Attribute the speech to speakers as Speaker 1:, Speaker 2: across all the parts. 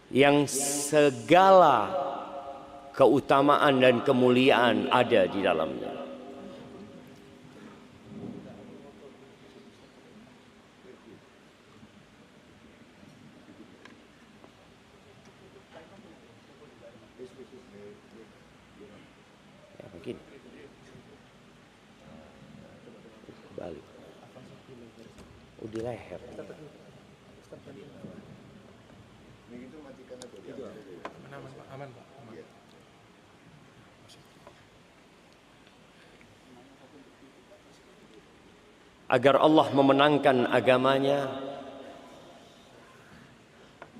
Speaker 1: yang segala keutamaan dan kemuliaan ada di dalamnya. Balik. Di leher.
Speaker 2: Aman, Pak.
Speaker 1: Agar Allah memenangkan agamanya,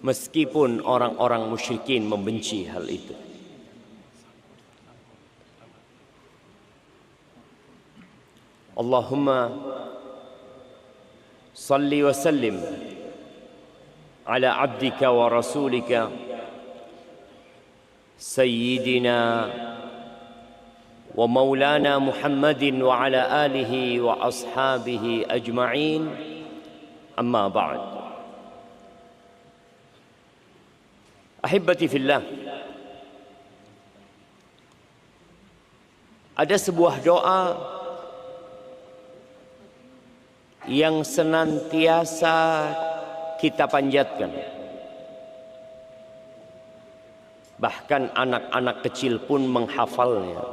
Speaker 1: meskipun orang-orang musyrikin membenci hal itu. Allahumma salli wa sallim ala abdika wa rasulika sayyidina wa maulana Muhammadin wa ala alihi wa ashabihi ajma'in, amma ba'd. Ahibbati fillah, ada sebuah doa yang senantiasa kita panjatkan. Bahkan anak-anak kecil pun menghafalnya.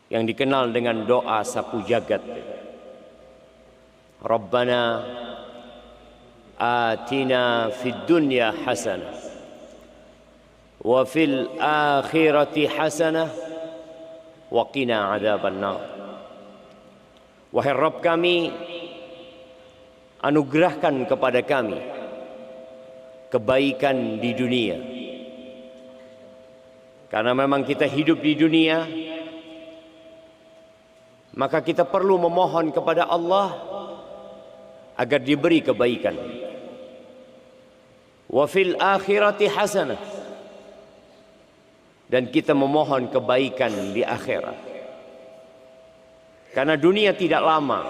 Speaker 1: Yang dikenal dengan doa sapu jagat. Rabbana atina fid dunya hasanah wa fil akhirati hasanah wa qina adzabannar. Wahai Rabb kami, anugerahkan kepada kami kebaikan di dunia. Karena memang kita hidup di dunia, maka kita perlu memohon kepada Allah agar diberi kebaikan. Wa fil akhirati hasanah, dan kita memohon kebaikan di akhirat. Karena dunia tidak lama,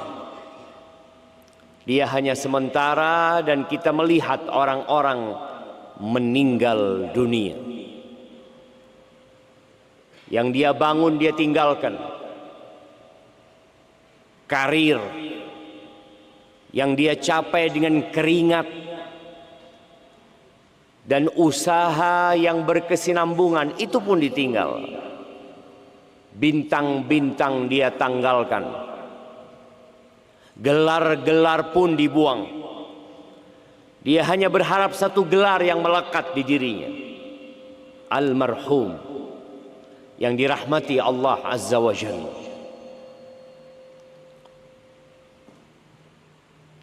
Speaker 1: dia hanya sementara, dan kita melihat orang-orang meninggal dunia. Yang dia bangun dia tinggalkan. Karir yang dia capai dengan keringat dan usaha yang berkesinambungan itu pun ditinggal. Bintang-bintang dia tanggalkan. Gelar-gelar pun dibuang. Dia hanya berharap satu gelar yang melekat di dirinya, almarhum, yang dirahmati Allah Azza wa Jalla.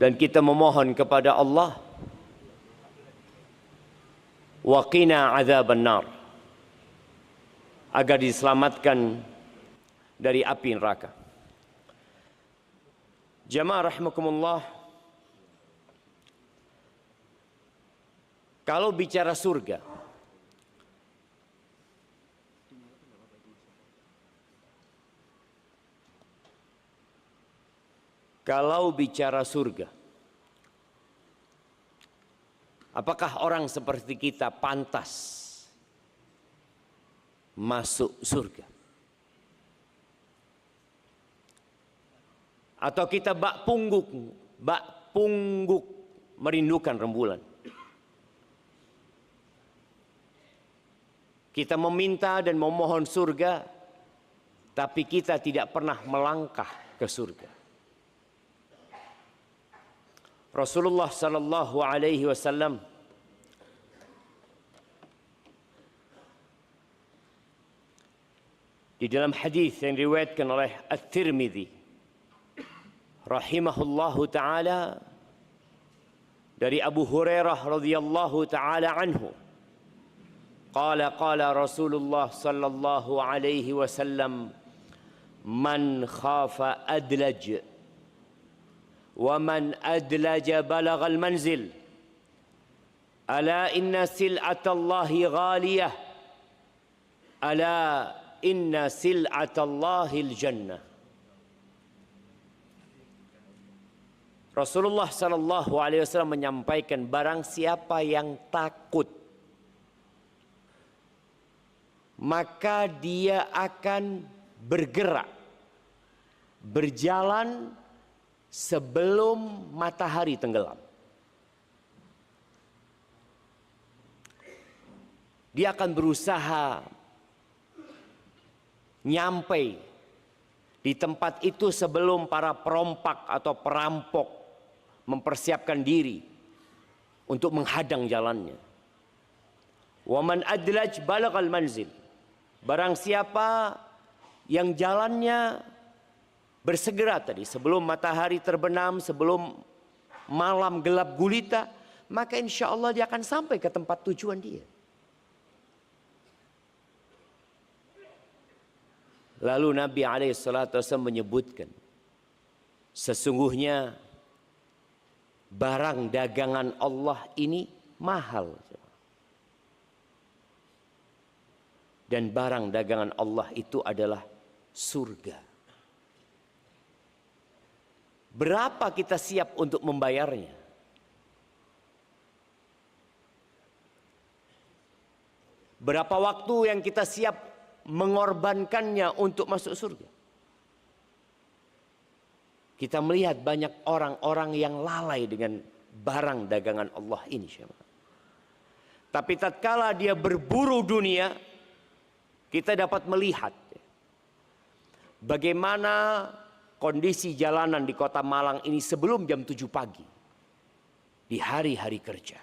Speaker 1: Dan kita memohon kepada Allah, wa qina adzabannar, agar diselamatkan dari api neraka. Jamaah rahimakumullah, kalau bicara surga, apakah orang seperti kita pantas masuk surga? Atau kita bak pungguk merindukan rembulan? Kita meminta dan memohon surga, tapi kita tidak pernah melangkah ke surga. Rasulullah sallallahu alaihi wasallam di dalam hadis yang diriwayatkan oleh At-Tirmidzi rahimahullahu taala dari Abu Hurairah radhiyallahu taala anhu, qala Rasulullah sallallahu alaihi wasallam, man khafa adlaj wa man adlaja balagha al-manzil, ala inna sil'atallahi ghaliyah, ala inna sil'atallahi al-jannah. Rasulullah sallallahu alaihi wasallam menyampaikan, barang siapa yang takut, maka dia akan bergerak, berjalan sebelum matahari tenggelam. Dia akan berusaha nyampe di tempat itu sebelum para perompak atau perampok mempersiapkan diri untuk menghadang jalannya. Wa man adlaj balagal manzil. Barang siapa yang jalannya bersegera tadi sebelum matahari terbenam, sebelum malam gelap gulita, maka insya Allah dia akan sampai ke tempat tujuan dia. Lalu Nabi SAW menyebutkan, sesungguhnya barang dagangan Allah ini mahal. Dan barang dagangan Allah itu adalah surga. Berapa kita siap untuk membayarnya? Berapa waktu yang kita siap mengorbankannya untuk masuk surga? Kita melihat banyak orang-orang yang lalai dengan barang dagangan Allah ini. Tapi tatkala dia berburu dunia, kita dapat melihat bagaimana kondisi jalanan di kota Malang ini sebelum jam 7 pagi. Di hari-hari kerja.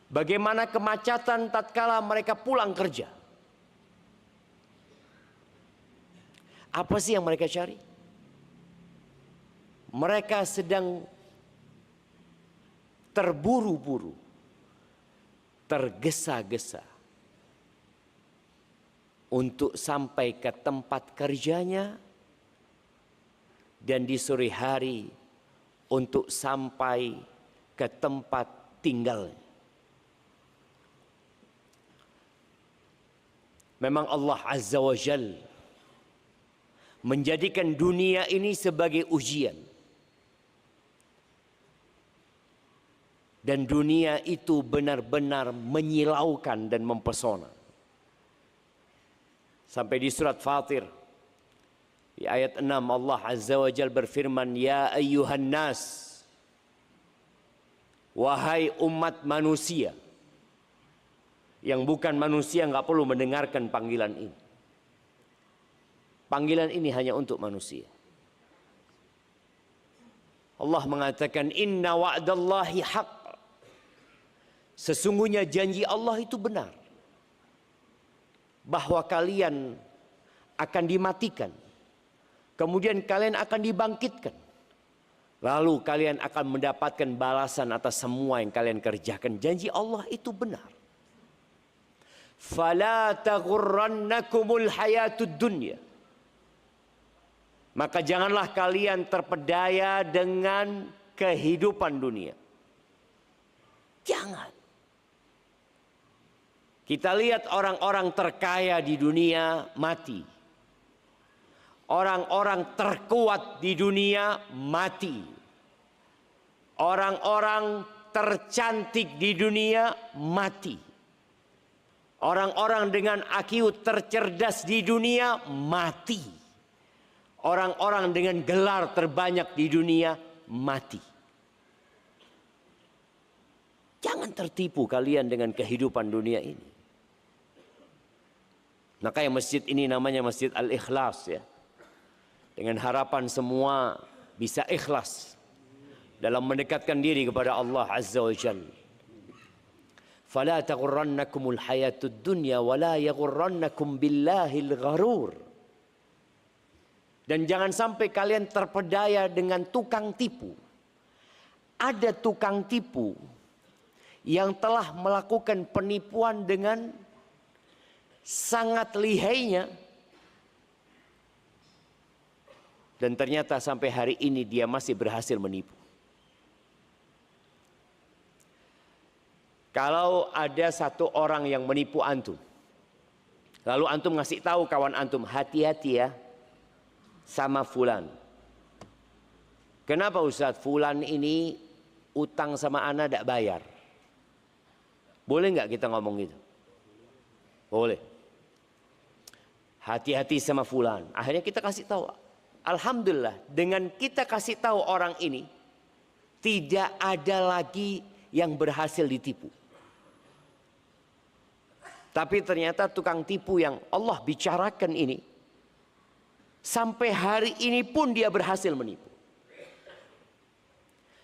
Speaker 1: Bagaimana kemacetan tatkala mereka pulang kerja. Apa sih yang mereka cari? Mereka sedang terburu-buru, tergesa-gesa untuk sampai ke tempat kerjanya, dan di sore hari untuk sampai ke tempat tinggalnya. Memang Allah Azza wa Jalla menjadikan dunia ini sebagai ujian. Dan dunia itu benar-benar menyilaukan dan mempesona. Sampai di surat Fatir, di ayat 6 Allah Azza wa Jalla berfirman, ya ayyuhan nas, wahai umat manusia. Yang bukan manusia nggak perlu mendengarkan panggilan ini. Panggilan ini hanya untuk manusia. Allah mengatakan, inna wa'dallahi haqq. Sesungguhnya janji Allah itu benar. Bahwa kalian akan dimatikan. Kemudian kalian akan dibangkitkan. Lalu kalian akan mendapatkan balasan atas semua yang kalian kerjakan. Janji Allah itu benar. Fala taghurrannakumul hayatud dunya. Maka janganlah kalian terpedaya dengan kehidupan dunia. Jangan. Kita lihat orang-orang terkaya di dunia mati. Orang-orang terkuat di dunia mati. Orang-orang tercantik di dunia mati. Orang-orang dengan IQ tercerdas di dunia mati. Orang-orang dengan gelar terbanyak di dunia mati. Jangan tertipu kalian dengan kehidupan dunia ini. Makanya masjid ini namanya Masjid Al-Ikhlas ya. Dengan harapan semua bisa ikhlas dalam mendekatkan diri kepada Allah Azza wa Jalla. Fala taghurrannakumul hayatud dunya wa la yaghurrannakum billahil gharur. Dan jangan sampai kalian terpedaya dengan tukang tipu. Ada tukang tipu yang telah melakukan penipuan dengan sangat lihainya. Dan ternyata sampai hari ini dia masih berhasil menipu. Kalau ada satu orang yang menipu antum, lalu antum ngasih tahu kawan antum, hati-hati ya sama fulan. Kenapa Ustaz fulan ini utang sama ana tidak bayar? Boleh nggak kita ngomong gitu? Boleh. Hati-hati sama fulan. Akhirnya kita kasih tahu. Alhamdulillah, dengan kita kasih tahu orang ini, tidak ada lagi yang berhasil ditipu. Tapi ternyata tukang tipu yang Allah bicarakan ini, sampai hari ini pun dia berhasil menipu.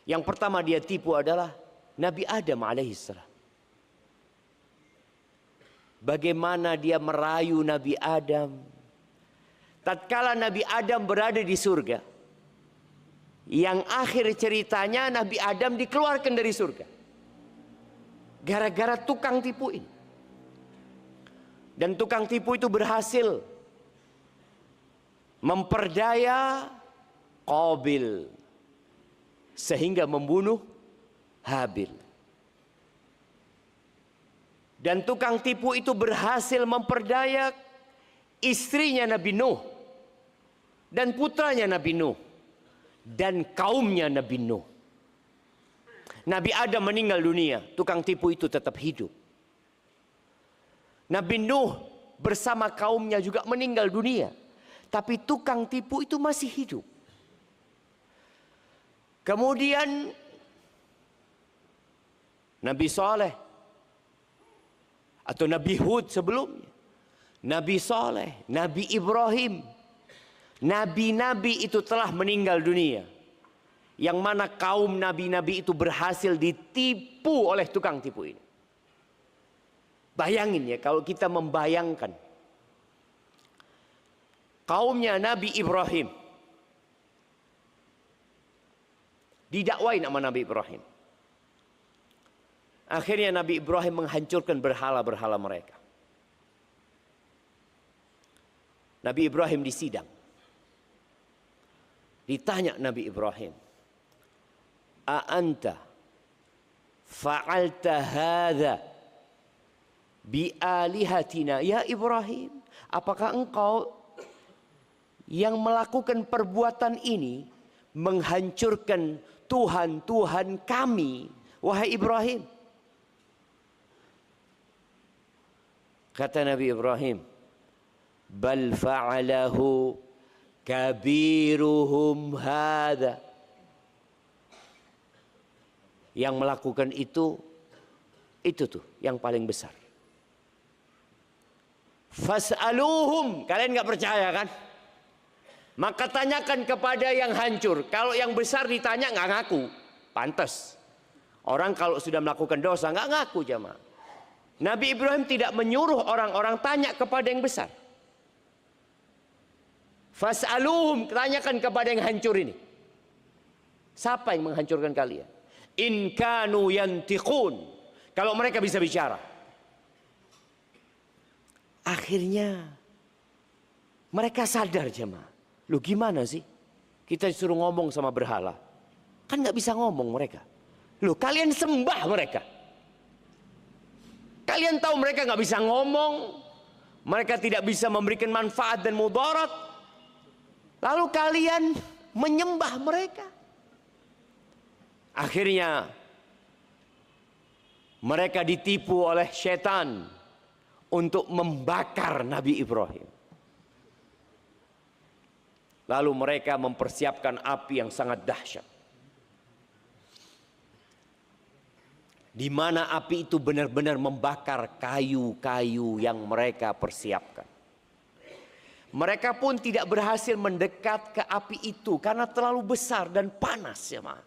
Speaker 1: Yang pertama dia tipu adalah Nabi Adam alaihissalam. Bagaimana dia merayu Nabi Adam. Tatkala Nabi Adam berada di surga, yang akhir ceritanya Nabi Adam dikeluarkan dari surga gara-gara tukang tipu ini. Dan tukang tipu itu berhasil memperdaya Qabil sehingga membunuh Habil. Dan tukang tipu itu berhasil memperdaya istrinya Nabi Nuh dan putranya Nabi Nuh dan kaumnya Nabi Nuh. Nabi Adam meninggal dunia, tukang tipu itu tetap hidup. Nabi Nuh bersama kaumnya juga meninggal dunia, tapi tukang tipu itu masih hidup. Kemudian Nabi Saleh atau Nabi Hud sebelumnya, Nabi Saleh, Nabi Ibrahim, nabi-nabi itu telah meninggal dunia. Yang mana kaum nabi-nabi itu berhasil ditipu oleh tukang tipu ini. Bayangin ya, kalau kita membayangkan kaumnya Nabi Ibrahim didakwain sama Nabi Ibrahim. Akhirnya Nabi Ibrahim menghancurkan berhala-berhala mereka. Nabi Ibrahim disidang. Ditanya Nabi Ibrahim, "A anta fa'alta hadza bi alihatina ya Ibrahim?" Apakah engkau yang melakukan perbuatan ini, menghancurkan Tuhan-Tuhan kami, wahai Ibrahim? Kata Nabi Ibrahim, "Bal fa'alahu kabiruhum hadha." Yang melakukan itu tuh yang paling besar. Fas'aluhum, kalian nggak percaya kan? Maka tanyakan kepada yang hancur. Kalau yang besar ditanya nggak ngaku, pantas. Orang kalau sudah melakukan dosa nggak ngaku jamaah. Nabi Ibrahim tidak menyuruh orang-orang tanya kepada yang besar. Fas'aluhum, tanyakan kepada yang hancur ini. Siapa yang menghancurkan kalian? In kanu yantiqun, kalau mereka bisa bicara. Akhirnya mereka sadar jemaah. Lu gimana sih? Kita disuruh ngomong sama berhala. Kan nggak bisa ngomong mereka. Lu kalian sembah mereka. Kalian tahu mereka nggak bisa ngomong. Mereka tidak bisa memberikan manfaat dan mudarat. Lalu kalian menyembah mereka. Akhirnya mereka ditipu oleh setan untuk membakar Nabi Ibrahim. Lalu mereka mempersiapkan api yang sangat dahsyat, di mana api itu benar-benar membakar kayu-kayu yang mereka persiapkan. Mereka pun tidak berhasil mendekat ke api itu karena terlalu besar dan panas ya ma.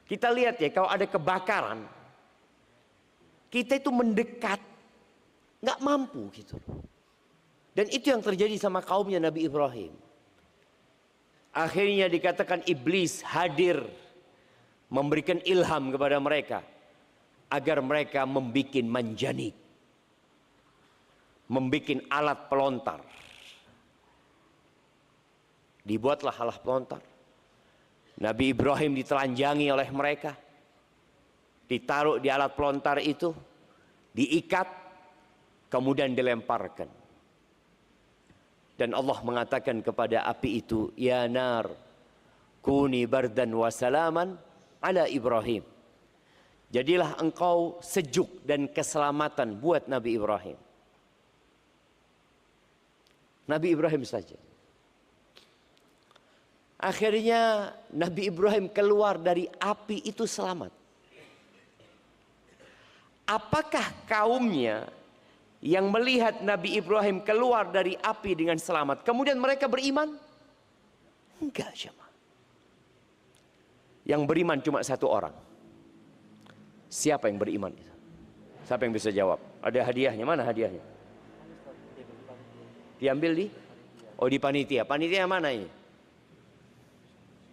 Speaker 1: Kita lihat ya, kalau ada kebakaran, kita itu mendekat nggak mampu gitu. Dan itu yang terjadi sama kaumnya Nabi Ibrahim. Akhirnya dikatakan iblis hadir memberikan ilham kepada mereka agar mereka membuat manjanik, membuat alat pelontar. Dibuatlah alat pelontar. Nabi Ibrahim ditelanjangi oleh mereka, ditaruh di alat pelontar itu, diikat, kemudian dilemparkan. Dan Allah mengatakan kepada api itu, "Ya nar, Kuni bardan wa salaman ala Ibrahim. Jadilah engkau sejuk dan keselamatan buat Nabi Ibrahim. Nabi Ibrahim saja. Akhirnya Nabi Ibrahim keluar dari api itu selamat. Apakah kaumnya yang melihat Nabi Ibrahim keluar dari api dengan selamat, kemudian mereka beriman? Enggak, jemaah. Yang beriman cuma satu orang. Siapa yang beriman? Siapa yang bisa jawab? Ada hadiahnya, mana hadiahnya? Diambil di? Oh, di panitia. Panitia mana ini?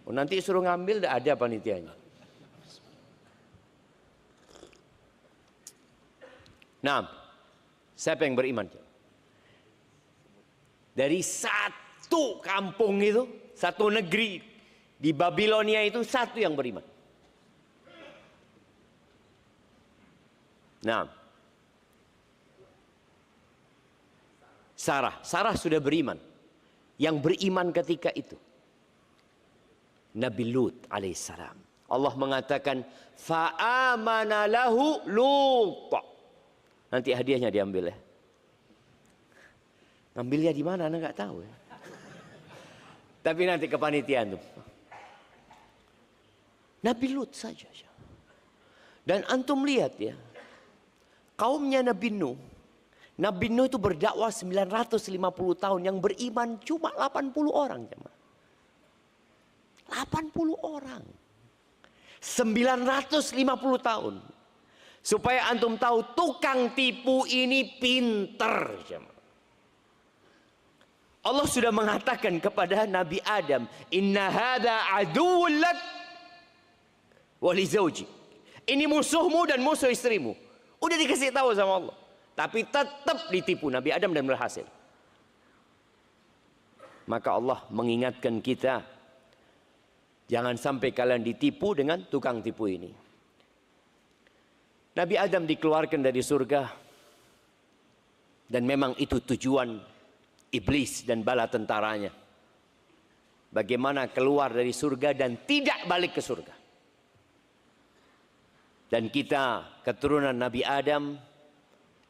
Speaker 1: Oh, nanti suruh ngambil, tidak ada panitianya. Nah, siapa yang beriman? Dari satu kampung itu, satu negeri di Babilonia itu, satu yang beriman. Nah, Sarah sudah beriman. Yang beriman ketika itu Nabi Lut alaihissalam. Allah mengatakan fa'amana lahu Lut. Nanti hadiahnya diambil ya. Ngambilnya di mana Anda nggak tahu ya. Tapi nanti kepanitiaan tuh. Nabi Lut saja. Dan antum lihat ya, kaumnya Nabi Nuh. Nabi Nuh itu berdakwah 950 tahun, yang beriman cuma 80 orang. 80 orang. 950 tahun. Supaya antum tahu tukang tipu ini pinter. Allah sudah mengatakan kepada Nabi Adam, "Inna hadza aduwwun lak wa li zawjik." Ini musuhmu dan musuh istrimu. Udah dikasih tahu sama Allah. Tapi tetap ditipu Nabi Adam dan berhasil. Maka Allah mengingatkan kita, jangan sampai kalian ditipu dengan tukang tipu ini. Nabi Adam dikeluarkan dari surga. Dan memang itu tujuan iblis dan bala tentaranya. Bagaimana keluar dari surga dan tidak balik ke surga. Dan kita keturunan Nabi Adam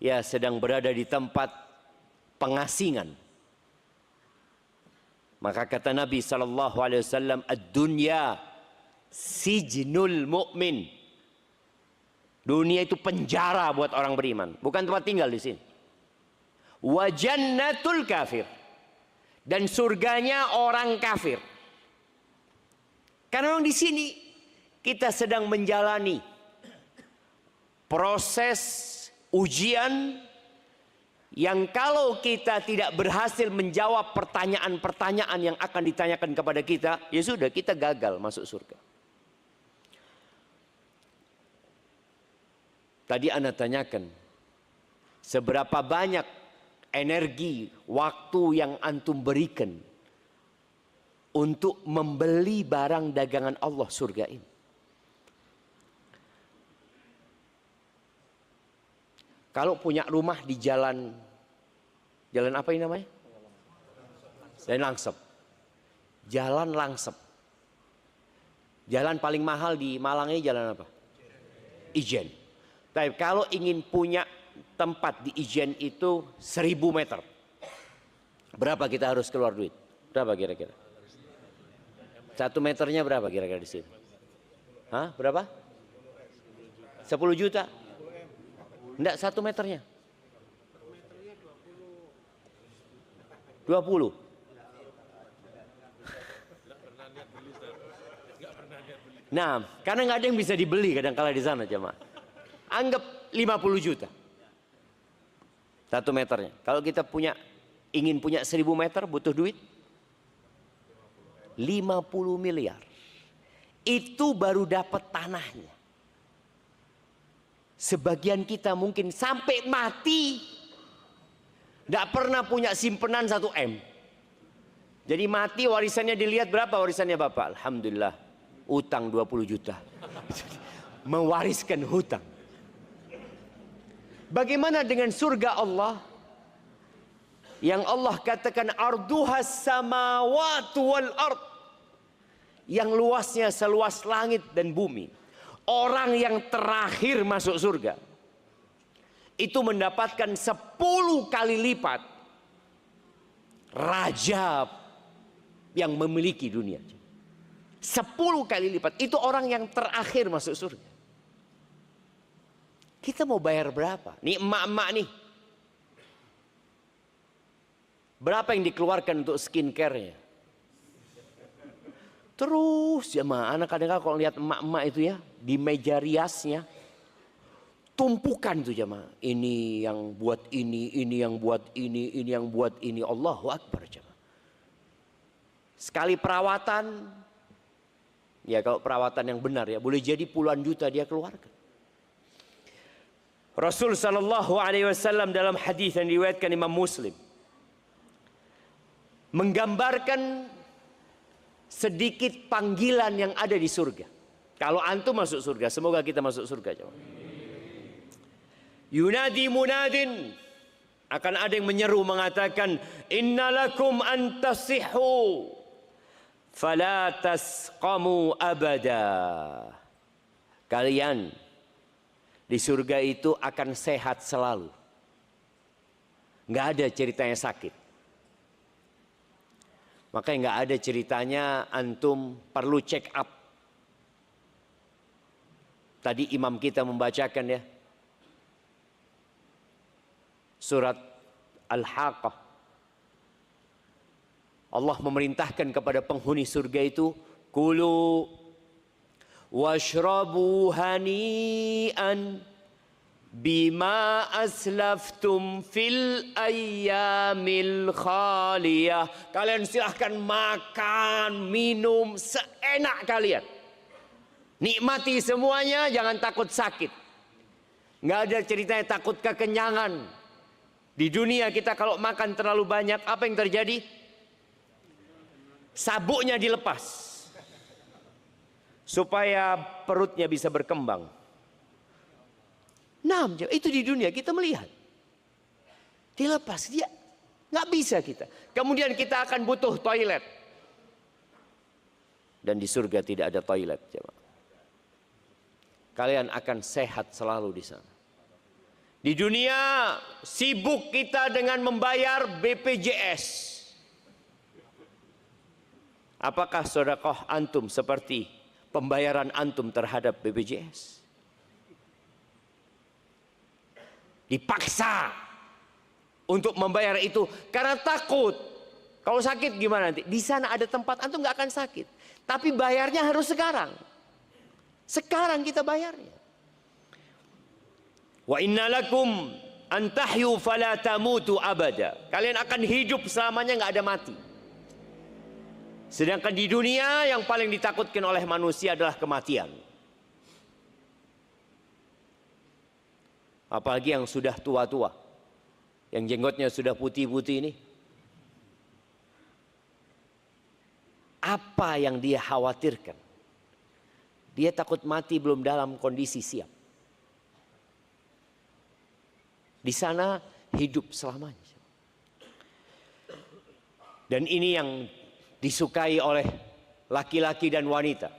Speaker 1: ya sedang berada di tempat pengasingan. Maka kata Nabi SAW, ad-dunya sijnul mu'min. Dunia itu penjara buat orang beriman, bukan tempat tinggal di sini. Wa jannatul kafir. Dan surganya orang kafir. Karena memang di sini kita sedang menjalani proses ujian yang kalau kita tidak berhasil menjawab pertanyaan-pertanyaan yang akan ditanyakan kepada kita, ya sudah, kita gagal masuk surga. Tadi Anda tanyakan, seberapa banyak energi, waktu yang antum berikan untuk membeli barang dagangan Allah surga ini. Kalau punya rumah di jalan apa ini namanya? Jalan Langsep. Jalan Langsep. Jalan paling mahal di Malang ini jalan apa? Ijen. Tapi kalau ingin punya tempat di Ijen itu 1000 meter. Berapa kita harus keluar duit? Berapa kira-kira? 1 meternya berapa kira-kira di sini? Hah? Berapa? 10 juta? Enggak, 1 meternya. 20. Nah, karena nggak ada yang bisa dibeli kadang-kala di sana jemaah. Anggap 50 juta 1 meternya. Kalau kita ingin punya 1000 meter butuh duit 50 miliar. Itu baru dapat tanahnya. Sebagian kita mungkin sampai mati tidak pernah punya simpenan 1 M. Jadi mati warisannya dilihat berapa warisannya Bapak? Alhamdulillah utang 20 juta. Mewariskan hutang. Bagaimana dengan surga Allah? Yang Allah katakan arduhas samawati wal ard. yang luasnya seluas langit dan bumi. Orang yang terakhir masuk surga itu mendapatkan 10 kali lipat raja yang memiliki dunia. 10 kali lipat. Itu orang yang terakhir masuk surga. Kita mau bayar berapa? Nih emak-emak nih. Berapa yang dikeluarkan untuk skincare-nya? Terus jemaah, anak kadang-kadang kalau lihat emak-emak itu ya, di meja riasnya, tumpukan tuh jemaah. Ini yang buat ini yang buat ini yang buat ini. Allahu Akbar jemaah. Sekali perawatan, ya kalau perawatan yang benar ya, boleh jadi puluhan juta dia keluarkan. Rasul sallallahu alaihi wasallam dalam hadis yang diriwayatkan Imam Muslim menggambarkan sedikit panggilan yang ada di surga. Kalau antum masuk surga, semoga kita masuk surga. Yunadi munadin, akan ada yang menyeru mengatakan, innalakum antasihu fala tasqamu abada. Kalian di surga itu akan sehat selalu. Nggak ada ceritanya sakit. Makanya nggak ada ceritanya antum perlu check up. Tadi imam kita membacakan ya, surat Al-Haqqah. Allah memerintahkan kepada penghuni surga itu, kulu washrabu hani'an bima aslaftum fil ayyamil khaliyah. Kalian silahkan makan, minum seenak kalian. Nikmati semuanya, jangan takut sakit. Nggak ada ceritanya takut kekenyangan. Di dunia kita kalau makan terlalu banyak, apa yang terjadi? Sabuknya dilepas supaya perutnya bisa berkembang. Nah, itu di dunia kita melihat. Dilepas, dia nggak bisa kita. Kemudian kita akan butuh toilet. Dan di surga tidak ada toilet. Kalian akan sehat selalu di sana. Di dunia sibuk kita dengan membayar BPJS. Apakah sedekah antum seperti pembayaran antum terhadap BPJS? Dipaksa untuk membayar itu karena takut. Kalau sakit gimana nanti? Di sana ada tempat antum nggak akan sakit. Tapi bayarnya harus sekarang. Sekarang kita bayarnya. Wa inna lakum an tahyu fala tamutu abada. Kalian akan hidup selamanya, nggak ada mati. Sedangkan di dunia yang paling ditakutkan oleh manusia adalah kematian. Apalagi yang sudah tua-tua, yang jenggotnya sudah putih-putih ini. Apa yang dia khawatirkan? Dia takut mati belum dalam kondisi siap. Di sana hidup selamanya. Dan ini yang disukai oleh laki-laki dan wanita.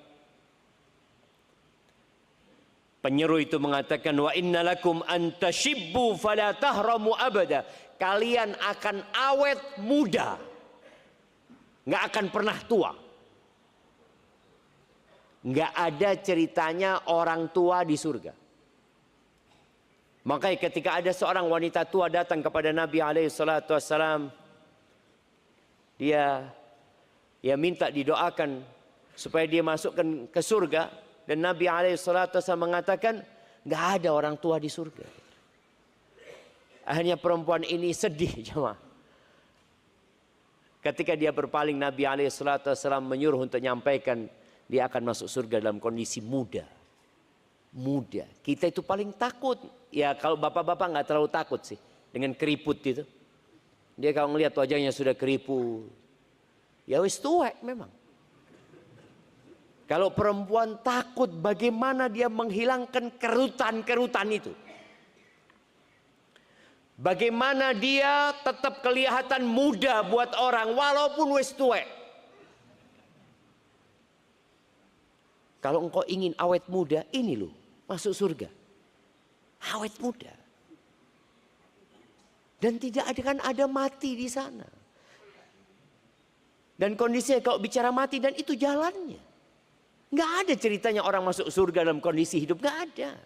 Speaker 1: Penyeru itu mengatakan, wa innalakum antashibbu fala tahramu abada. Kalian akan awet muda, nggak akan pernah tua. Nggak ada ceritanya orang tua di surga. Makanya ketika ada seorang wanita tua datang kepada Nabi SAW, dia minta didoakan supaya dia masukkan ke surga. Dan Nabi SAW mengatakan, nggak ada orang tua di surga. Akhirnya perempuan ini sedih jemaah. Ketika dia berpaling, Nabi SAW menyuruh untuk menyampaikan dia akan masuk surga dalam kondisi muda. Muda. Kita itu paling takut. Ya kalau bapak-bapak nggak terlalu takut sih dengan keriput itu. Dia kalau ngelihat wajahnya sudah keriput, ya wis tuwek memang. Kalau perempuan takut bagaimana dia menghilangkan kerutan-kerutan itu. Bagaimana dia tetap kelihatan muda buat orang walaupun wis tuwek. Kalau engkau ingin awet muda, ini loh, masuk surga. Awet muda. Dan tidak ada mati di sana. Dan kondisinya kalau bicara mati, dan itu jalannya. Nggak ada ceritanya orang masuk surga dalam kondisi hidup, nggak ada.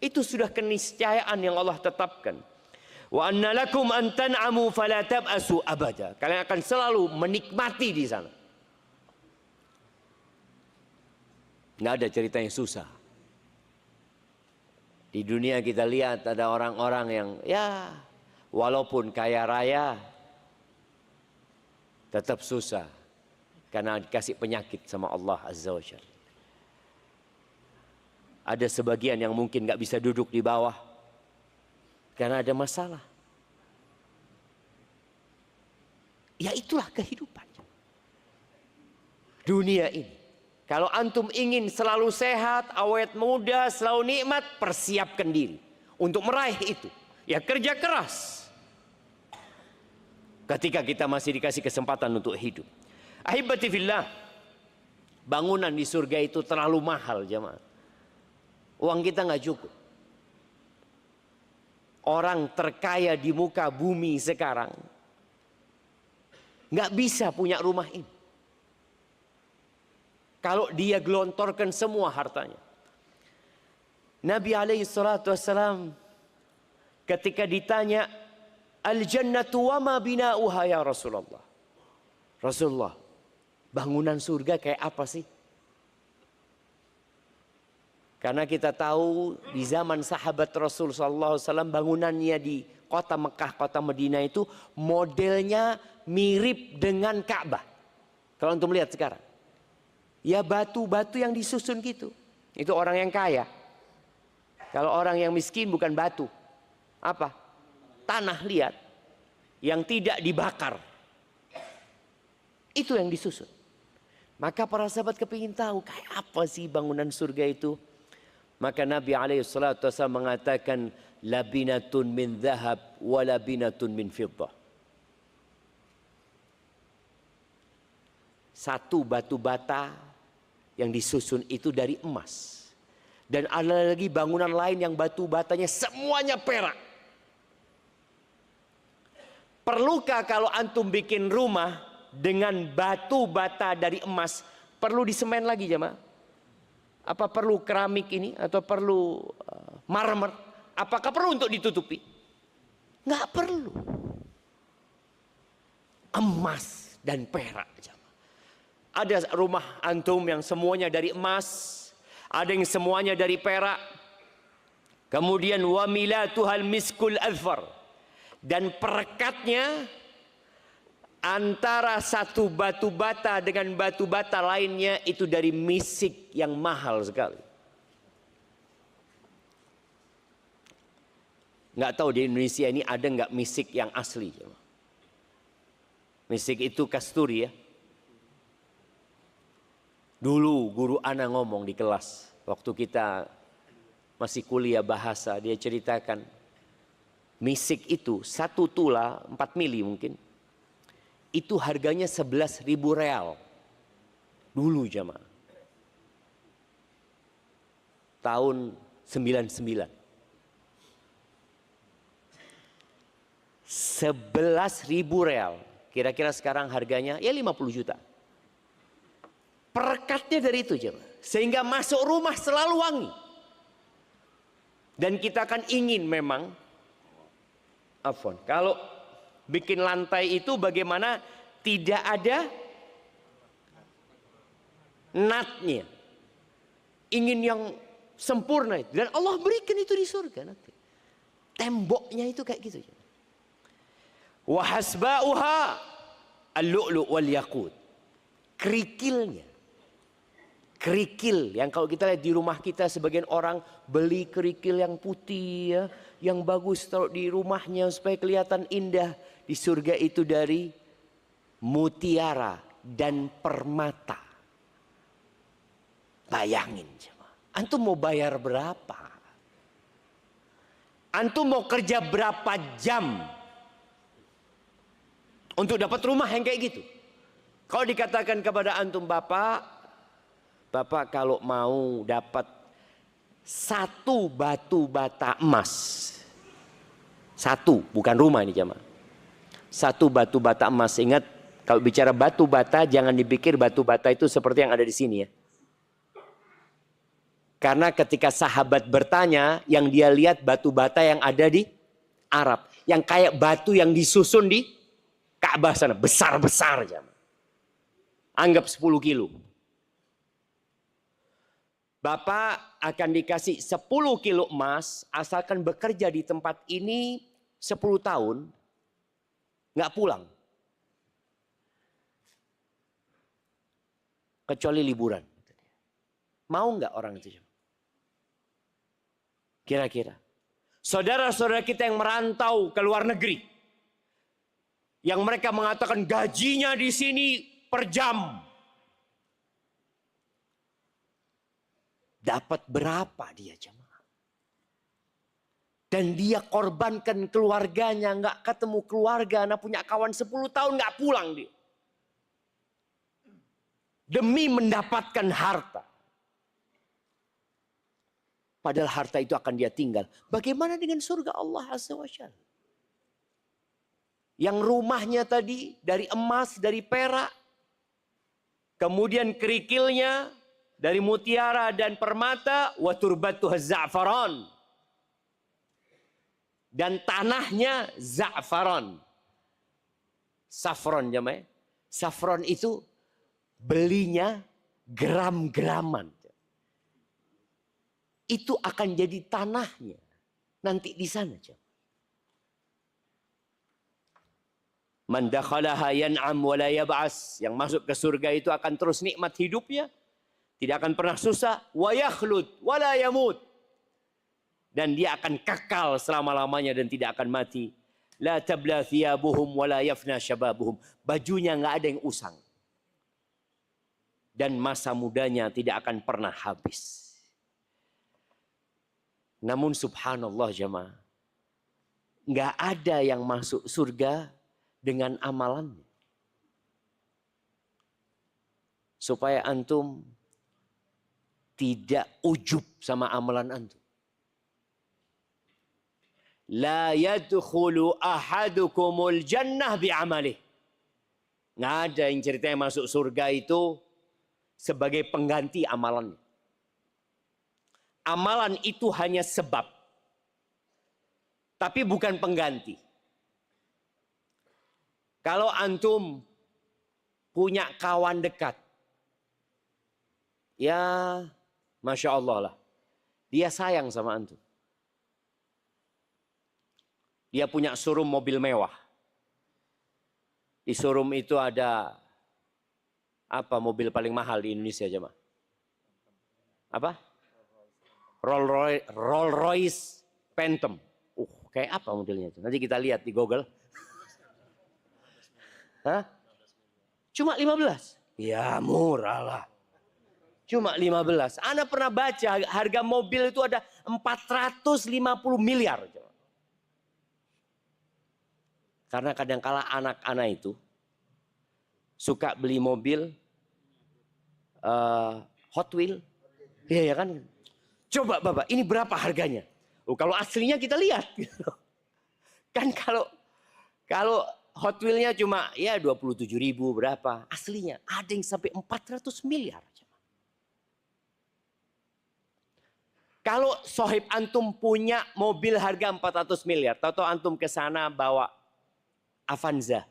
Speaker 1: Itu sudah keniscayaan yang Allah tetapkan. Wa anna lakum an tan'amu fala tab'asu abada. Kalian akan selalu menikmati di sana. Nggak ada cerita yang susah. Di dunia kita lihat ada orang-orang yang ya walaupun kaya raya tetap susah karena dikasih penyakit sama Allah Azza wa Jalla. Ada sebagian yang mungkin nggak bisa duduk di bawah karena ada masalah. Ya itulah kehidupan dunia ini. Kalau antum ingin selalu sehat, awet muda, selalu nikmat, persiapkan diri untuk meraih itu. Ya kerja keras. Ketika kita masih dikasih kesempatan untuk hidup. Ahibati fillah, bangunan di surga itu terlalu mahal jemaah. Uang kita nggak cukup. Orang terkaya di muka bumi sekarang nggak bisa punya rumah ini. Kalau dia gelontorkan semua hartanya. Nabi alaihi salatu wassalam ketika ditanya, al-jannatu wa ma bina'uha ya Rasulullah. Rasulullah, bangunan surga kayak apa sih? Karena kita tahu di zaman sahabat Rasul sallallahu alaihi wasallam bangunannya di kota Mekah, kota Madinah itu modelnya mirip dengan Ka'bah. Kalau antum lihat sekarang. Ya batu-batu yang disusun gitu. Itu orang yang kaya. Kalau orang yang miskin bukan batu. Apa? Tanah liat. Yang tidak dibakar. Itu yang disusun. Maka para sahabat kepingin tahu kayak apa sih bangunan surga itu. Maka Nabi SAW mengatakan labinatun min dhahab wa labinatun min fiddah. Satu batu bata yang disusun itu dari emas. Dan ada lagi bangunan lain yang batu batanya semuanya perak. Perlukah kalau antum bikin rumah dengan batu bata dari emas, perlu disemen lagi jemaah? Apa perlu keramik ini atau perlu marmer? Apakah perlu untuk ditutupi? Nggak perlu. Emas dan perak jemaah. Ada rumah antum yang semuanya dari emas, ada yang semuanya dari perak. Kemudian wa milatuhal miskul azfar, dan perekatnya antara satu batu bata dengan batu bata lainnya itu dari misik yang mahal sekali. Nggak tahu di Indonesia ini ada nggak misik yang asli? Misik itu kasturi ya. Dulu guru ana ngomong di kelas waktu kita masih kuliah bahasa, dia ceritakan misik itu 1 tula 4 mili mungkin itu harganya 11.000 real dulu jamaah tahun 99. 11.000 real kira-kira sekarang harganya ya 50 juta. Perekatnya dari itu jemaah. Sehingga masuk rumah selalu wangi. Dan kita kan ingin memang kalau bikin lantai itu bagaimana tidak ada natnya. Ingin yang sempurna itu. Dan Allah berikan itu di surga nanti. Temboknya itu kayak gitu. Wa hasba'uha al-lu'lu' wal yaqut. Kerikilnya. Kerikil yang kalau kita lihat di rumah kita sebagian orang beli kerikil yang putih ya, yang bagus taruh di rumahnya supaya kelihatan indah. Di surga itu dari mutiara dan permata. Bayangin coba. Antum mau bayar berapa? Antum mau kerja berapa jam untuk dapat rumah yang kayak gitu? Kalau dikatakan kepada antum, Bapak Bapak kalau mau dapat satu batu bata emas, satu, bukan rumah ini jemaah, satu batu bata emas. Ingat, kalau bicara batu bata jangan dipikir batu bata itu seperti yang ada di sini ya. Karena ketika sahabat bertanya, yang dia lihat batu bata yang ada di Arab, yang kayak batu yang disusun di Ka'bah sana, besar-besar jemaah. Anggap 10 kilo. Bapak akan dikasih 10 kilo emas asalkan bekerja di tempat ini 10 tahun, nggak pulang. Kecuali liburan. Mau nggak orang itu? Kira-kira. Saudara-saudara kita yang merantau ke luar negeri. Yang mereka mengatakan gajinya di sini per jam. Dapat berapa dia jemaah? Dan dia korbankan keluarganya, nggak ketemu keluarga, anak punya kawan 10 tahun nggak pulang dia. Demi mendapatkan harta. Padahal harta itu akan dia tinggal. Bagaimana dengan surga Allah Azza wa Jalla? Yang rumahnya tadi dari emas, dari perak. Kemudian kerikilnya dari mutiara dan permata, wa turbatuha za'faran. Dan tanahnya za'faran. Safron jemaah. Safron itu belinya gram-graman. Itu akan jadi tanahnya nanti di sana. Man dakhalaha yan'am wa la yab'as. Yang masuk ke surga itu akan terus nikmat hidupnya. Tidak akan pernah susah. Wa yakhlud wa la yamut. Dan dia akan kekal selama-lamanya dan tidak akan mati. La tabla thiyabuhum wa la yafna syababuhum. Bajunya nggak ada yang usang. Dan masa mudanya tidak akan pernah habis. Namun subhanallah jemaah. Nggak ada yang masuk surga dengan amalannya. Supaya antum tidak ujub sama amalan antum. La yadkhulu ahadukumul jannah bi'amalih. Nggak ada yang ceritanya masuk surga itu sebagai pengganti amalannya. Amalan itu hanya sebab. Tapi bukan pengganti. Kalau antum punya kawan dekat. Ya, Masya Allah lah. Dia sayang sama antum. Dia punya showroom mobil mewah. Di showroom itu ada apa mobil paling mahal di Indonesia aja, Mak? Apa? Rolls Royce Phantom. Kayak apa modelnya itu? Nanti kita lihat di Google. Hah? Cuma 15? Ya murah lah. Cuma 15. Anda pernah baca harga mobil itu ada 450 miliar. Karena kadang-kala anak-anak itu suka beli mobil Hot Wheel. Iya ya kan? Coba Bapak, ini berapa harganya? Kalau aslinya kita lihat. Kan kalau Hot Wheel-nya cuma ya 27.000 berapa. Aslinya ada yang sampai 400 miliar. Kalau sohib antum punya mobil harga 400 miliar. Tahu-tahu antum ke sana bawa Avanza.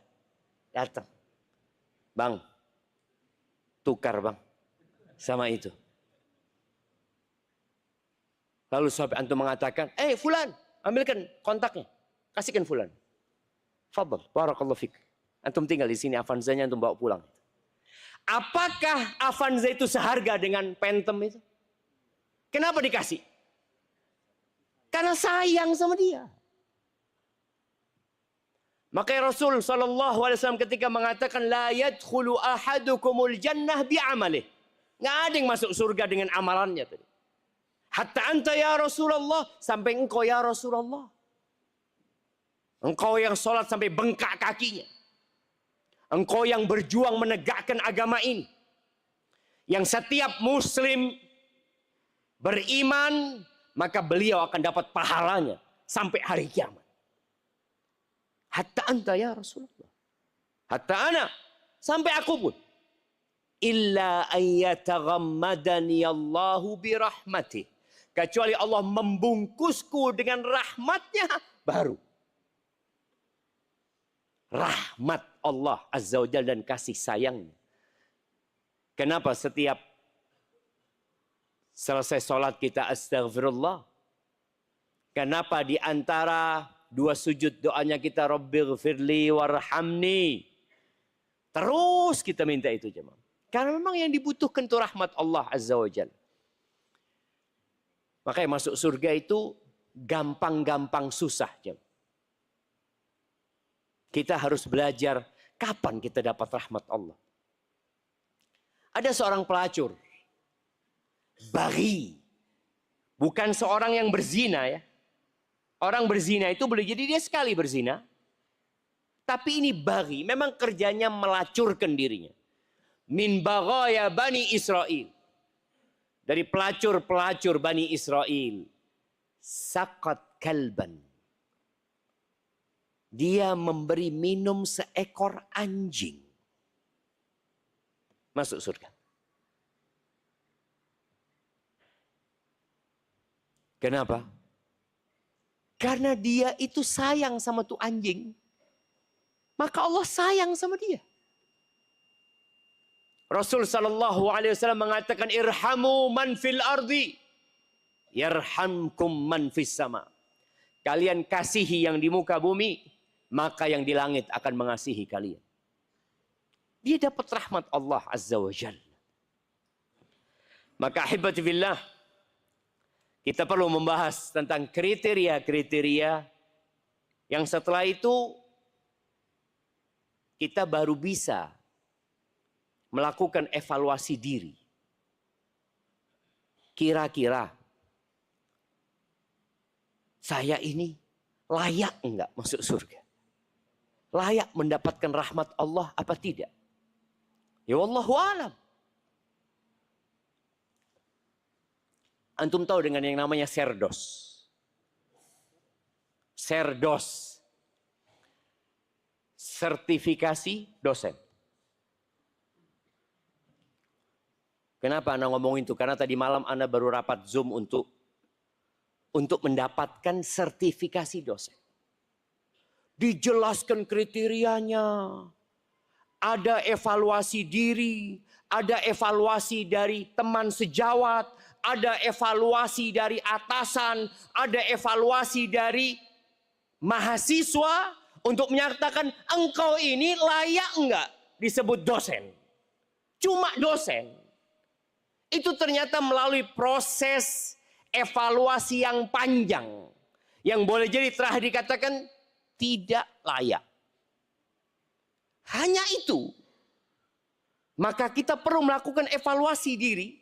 Speaker 1: Datang. Bang. Tukar bang. Sama itu. Lalu sohib antum mengatakan. Fulan. Ambilkan kontaknya. Kasihkan Fulan. Fadal. Barakallahu fik. Antum tinggal di sini. Avanzanya antum bawa pulang. Apakah Avanza itu seharga dengan Phantom itu? Kenapa dikasih? Karena sayang sama dia. Maka Rasul SAW ketika mengatakan la yadkhulu ahadukumul jannah bi'amalih. Nggak ada yang masuk surga dengan amalannya tadi. Hatta anta ya Rasulullah, sampai engkau ya Rasulullah. Engkau yang sholat sampai bengkak kakinya. Engkau yang berjuang menegakkan agama ini. yang setiap muslim beriman, maka beliau akan dapat pahalanya sampai hari kiamat. Hatta anta ya Rasulullah. Hatta ana, sampai aku pun. Illa ayyataghammadani Allahu birahmatih. Kecuali Allah membungkusku dengan rahmatnya, baru. Rahmat Allah Azza wa Jalla dan kasih sayangnya. Kenapa setiap selesai sholat kita astaghfirullah? Kenapa di antara dua sujud doanya kita Rabbighfirli warhamni? Terus kita minta itu jemaah. Karena memang yang dibutuhkan itu rahmat Allah Azza wa Jalla. Makanya masuk surga itu gampang-gampang susah jemaah. Kita harus belajar kapan kita dapat rahmat Allah. Ada seorang pelacur. Baghi. Bukan seorang yang berzina ya. Orang berzina itu boleh jadi dia sekali berzina. Tapi ini baghi. Memang kerjanya melacurkan dirinya. Min baghaya Bani Israel. Dari pelacur-pelacur Bani Israel. Saqat kalban. Dia memberi minum seekor anjing. Masuk surga. Kenapa? Karena dia itu sayang sama tuh anjing. Maka Allah sayang sama dia. Rasul sallallahu alaihi wasallam mengatakan irhamu man fil ardi yarhamkum man fis sama. Kalian kasihi yang di muka bumi, maka yang di langit akan mengasihi kalian. Dia dapat rahmat Allah Azza wa Jalla. Maka ahibati fillah, kita perlu membahas tentang kriteria-kriteria yang setelah itu kita baru bisa melakukan evaluasi diri. Kira-kira saya ini layak enggak masuk surga? Layak mendapatkan rahmat Allah apa tidak? Ya wallahu alam. Antum tahu dengan yang namanya Serdos. Serdos. Sertifikasi dosen. Kenapa Anda ngomong itu? Karena tadi malam Anda baru rapat Zoom untuk mendapatkan sertifikasi dosen. Dijelaskan kriterianya. Ada evaluasi diri, ada evaluasi dari teman sejawat, ada evaluasi dari atasan, ada evaluasi dari mahasiswa untuk menyatakan engkau ini layak enggak disebut dosen. Cuma dosen. Itu ternyata melalui proses evaluasi yang panjang. Yang boleh jadi telah dikatakan tidak layak. Hanya itu. Maka kita perlu melakukan evaluasi diri.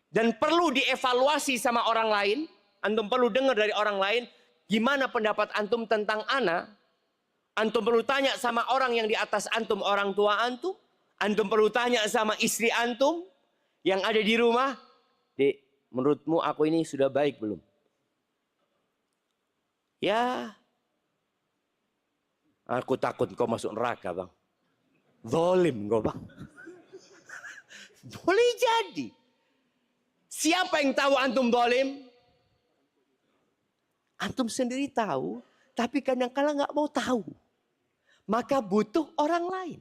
Speaker 1: Dan perlu dievaluasi sama orang lain. Antum perlu dengar dari orang lain. Gimana pendapat antum tentang ana. Antum perlu tanya sama orang yang di atas antum. Orang tua antum. Antum perlu tanya sama istri antum. Yang ada di rumah. Dek, menurutmu aku ini sudah baik belum? Ya. Aku takut kau masuk neraka bang. Zalim kau bang. Boleh jadi. Siapa yang tahu antum zalim? Antum sendiri tahu. Tapi kadang-kadang nggak mau tahu. Maka butuh orang lain.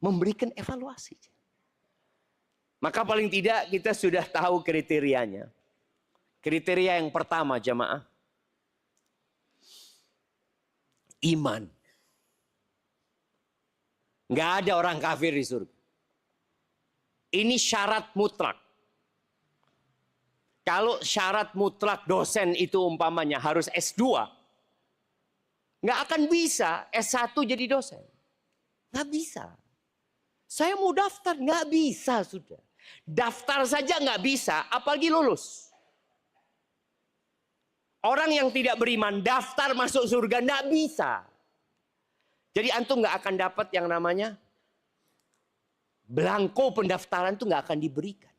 Speaker 1: Memberikan evaluasi. Maka paling tidak kita sudah tahu kriterianya. Kriteria yang pertama jamaah. Iman. Nggak ada orang kafir di surga. Ini syarat mutlak. Kalau syarat mutlak dosen itu umpamanya harus S2. Nggak akan bisa S1 jadi dosen. Nggak bisa. Saya mau daftar, nggak bisa sudah. Daftar saja nggak bisa, apalagi lulus. Orang yang tidak beriman daftar masuk surga nggak bisa. Jadi antum nggak akan dapat yang namanya Belangko pendaftaran itu nggak akan diberikan.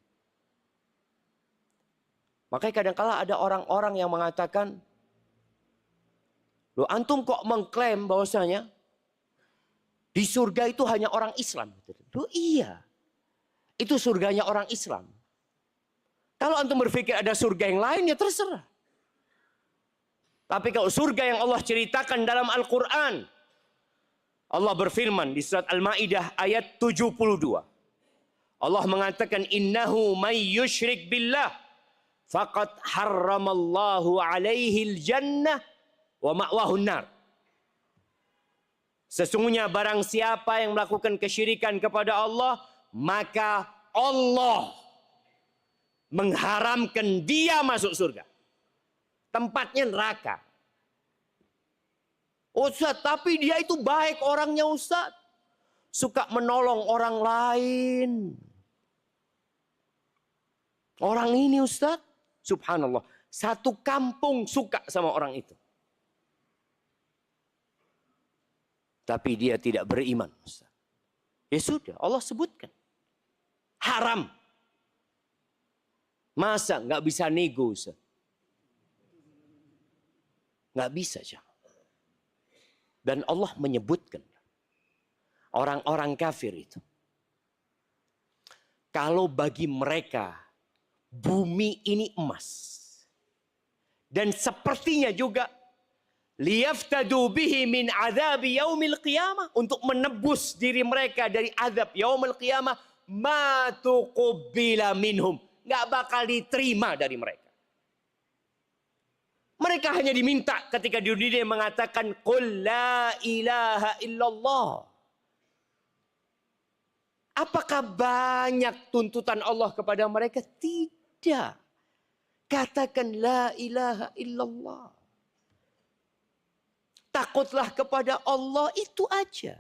Speaker 1: Makanya kadang-kala ada orang-orang yang mengatakan, loh antum kok mengklaim bahwasanya di surga itu hanya orang Islam? Loh iya, itu surganya orang Islam. Kalau antum berpikir ada surga yang lain, ya terserah. Tapi kalau surga yang Allah ceritakan dalam Al-Quran, Allah berfirman di surat Al-Ma'idah ayat 72. Allah mengatakan, innahu may yushrik billah faqad harramallahu alaihi al-jannah wa ma'wahun nar. Sesungguhnya barang siapa yang melakukan kesyirikan kepada Allah, maka Allah mengharamkan dia masuk surga. Tempatnya neraka. Ustaz, tapi dia itu baik orangnya Ustaz. Suka menolong orang lain. Orang ini Ustaz, subhanallah, satu kampung suka sama orang itu. Tapi dia tidak beriman Ustaz. Ya sudah, Allah sebutkan. Haram. Masa nggak bisa nego Ustaz? Nggak bisa Syah. Dan Allah menyebutkan orang-orang kafir itu, kalau bagi mereka bumi ini emas, dan sepertinya juga liyaftadu bihi min azabi yaumil qiyamah, untuk menebus diri mereka dari azab yaumil qiyamah, ma tuqbila minhum, nggak bakal diterima dari mereka. Mereka hanya diminta ketika di dunia mengatakan qul la ilaha illallah. Apakah banyak tuntutan Allah kepada mereka? Tidak. Katakan la ilaha illallah. Takutlah kepada Allah, itu aja.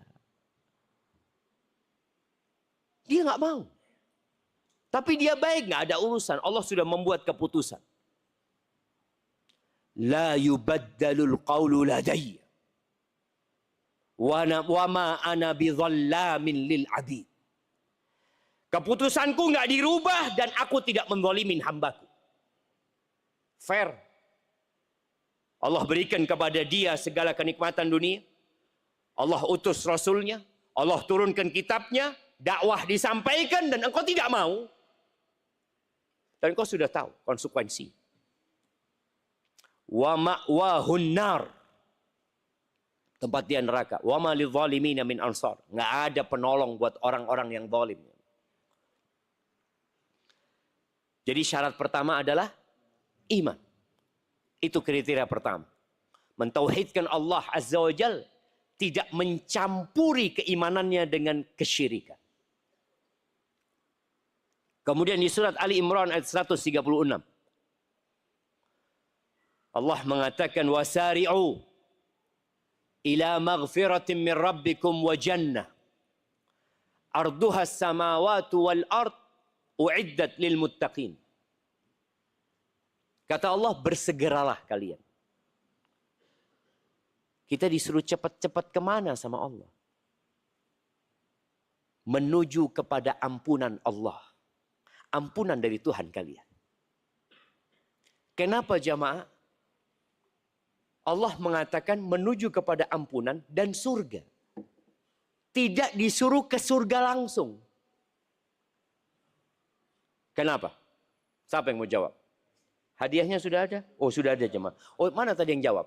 Speaker 1: Dia nggak mau. Tapi dia baik, nggak ada urusan. Allah sudah membuat keputusan. La yubaddalul qawlu ladayya wa ma ana bidhallamin lil abid. Keputusanku nggak dirubah dan aku tidak menzalimin hambaku. Fair. Allah berikan kepada dia segala kenikmatan dunia. Allah utus Rasulnya. Allah turunkan kitabnya. Dakwah disampaikan dan engkau tidak mau. Dan engkau sudah tahu konsekuensi. Wa ma'wahun nar. Tempat dia neraka. Wa ma lidzalimina min ansar. Nggak ada penolong buat orang-orang yang zalim. Jadi syarat pertama adalah iman. Itu kriteria pertama. Mentauhidkan Allah Azza wa Jal, tidak mencampuri keimanannya dengan kesyirikan. Kemudian di surat Ali Imran ayat 136. Allah mengatakan wasari'u ila maghfiratin min rabbikum wa jannah arduha as-samawati wal ard uiddat lil muttaqin. Kata Allah, bersegeralah kalian. Kita disuruh cepat-cepat kemana sama Allah? Menuju kepada ampunan Allah. Ampunan dari Tuhan kalian. Kenapa jamaah? Allah mengatakan menuju kepada ampunan dan surga. Tidak disuruh ke surga langsung. Kenapa? Siapa yang mau jawab? Hadiahnya sudah ada? Oh, sudah ada jemaah. Oh, mana tadi yang jawab?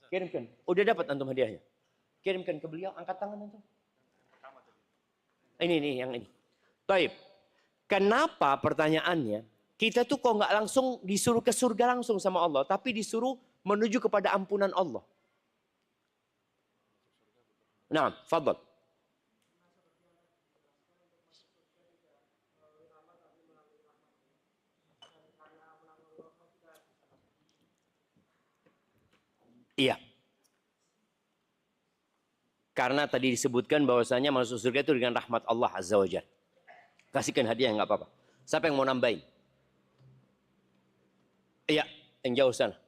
Speaker 1: Kirimkan. Udah dapat antum hadiahnya? Kirimkan ke beliau, angkat tangan antum. Ini yang ini. Baik. Kenapa pertanyaannya? Kita tuh kok nggak langsung disuruh ke surga langsung sama Allah, tapi disuruh menuju kepada ampunan Allah. Nah, fadhal. Iya. Karena tadi disebutkan bahwasanya masuk surga itu dengan rahmat Allah Azza wa Jalla. Kasihkan hadiah nggak apa-apa. Siapa yang mau nambahin? Iya, yang jauh sana.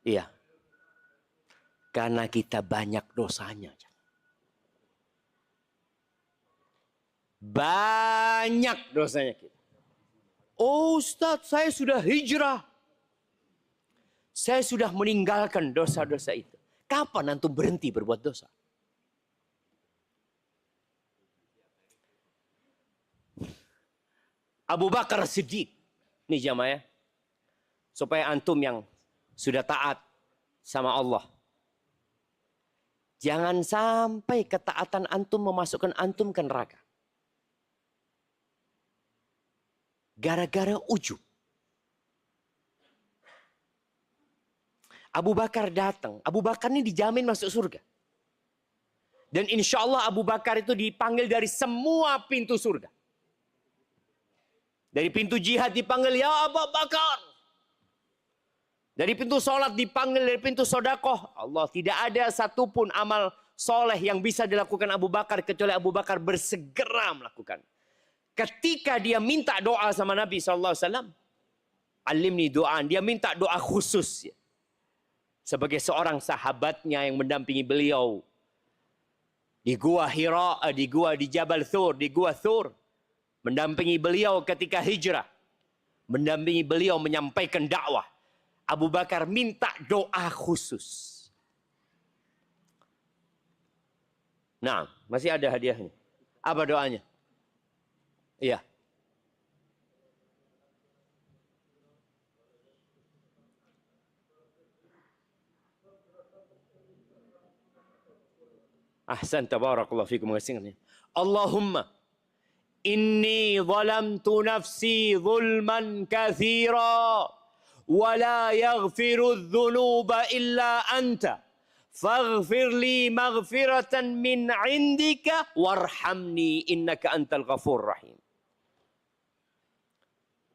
Speaker 1: Iya. Karena kita banyak dosanya. Banyak dosanya kita. Oh Ustaz, saya sudah hijrah. Saya sudah meninggalkan dosa-dosa itu. Kapan antum berhenti berbuat dosa? Abu Bakar Siddiq. Ini jamaah ya. Supaya antum yang sudah taat sama Allah. Jangan sampai ketaatan antum memasukkan antum ke neraka. Gara-gara ujub. Abu Bakar datang. Abu Bakar ini dijamin masuk surga. Dan insya Allah Abu Bakar itu dipanggil dari semua pintu surga. Dari pintu jihad dipanggil, ya Abu Bakar. Dari pintu sholat dipanggil, dari pintu sodakoh. Allah, tidak ada satupun amal soleh yang bisa dilakukan Abu Bakar kecuali Abu Bakar bersegera melakukan. Ketika dia minta doa sama Nabi SAW, alimni doa, dia minta doa khusus. Ya. Sebagai seorang sahabatnya yang mendampingi beliau. Di gua Hira, di Jabal Thur, di gua Thur. Mendampingi beliau ketika hijrah. Mendampingi beliau menyampaikan dakwah. Abu Bakar minta doa khusus. Nah, masih ada hadiahnya. Apa doanya? Iya. Ahsan, tabarakallah fikum. Allahumma inni zalamtu nafsi zulman kathira wa la yaghfiru dhunuba illa anta faghfir li maghfiratan min indika warhamni innaka antal ghafur rahim.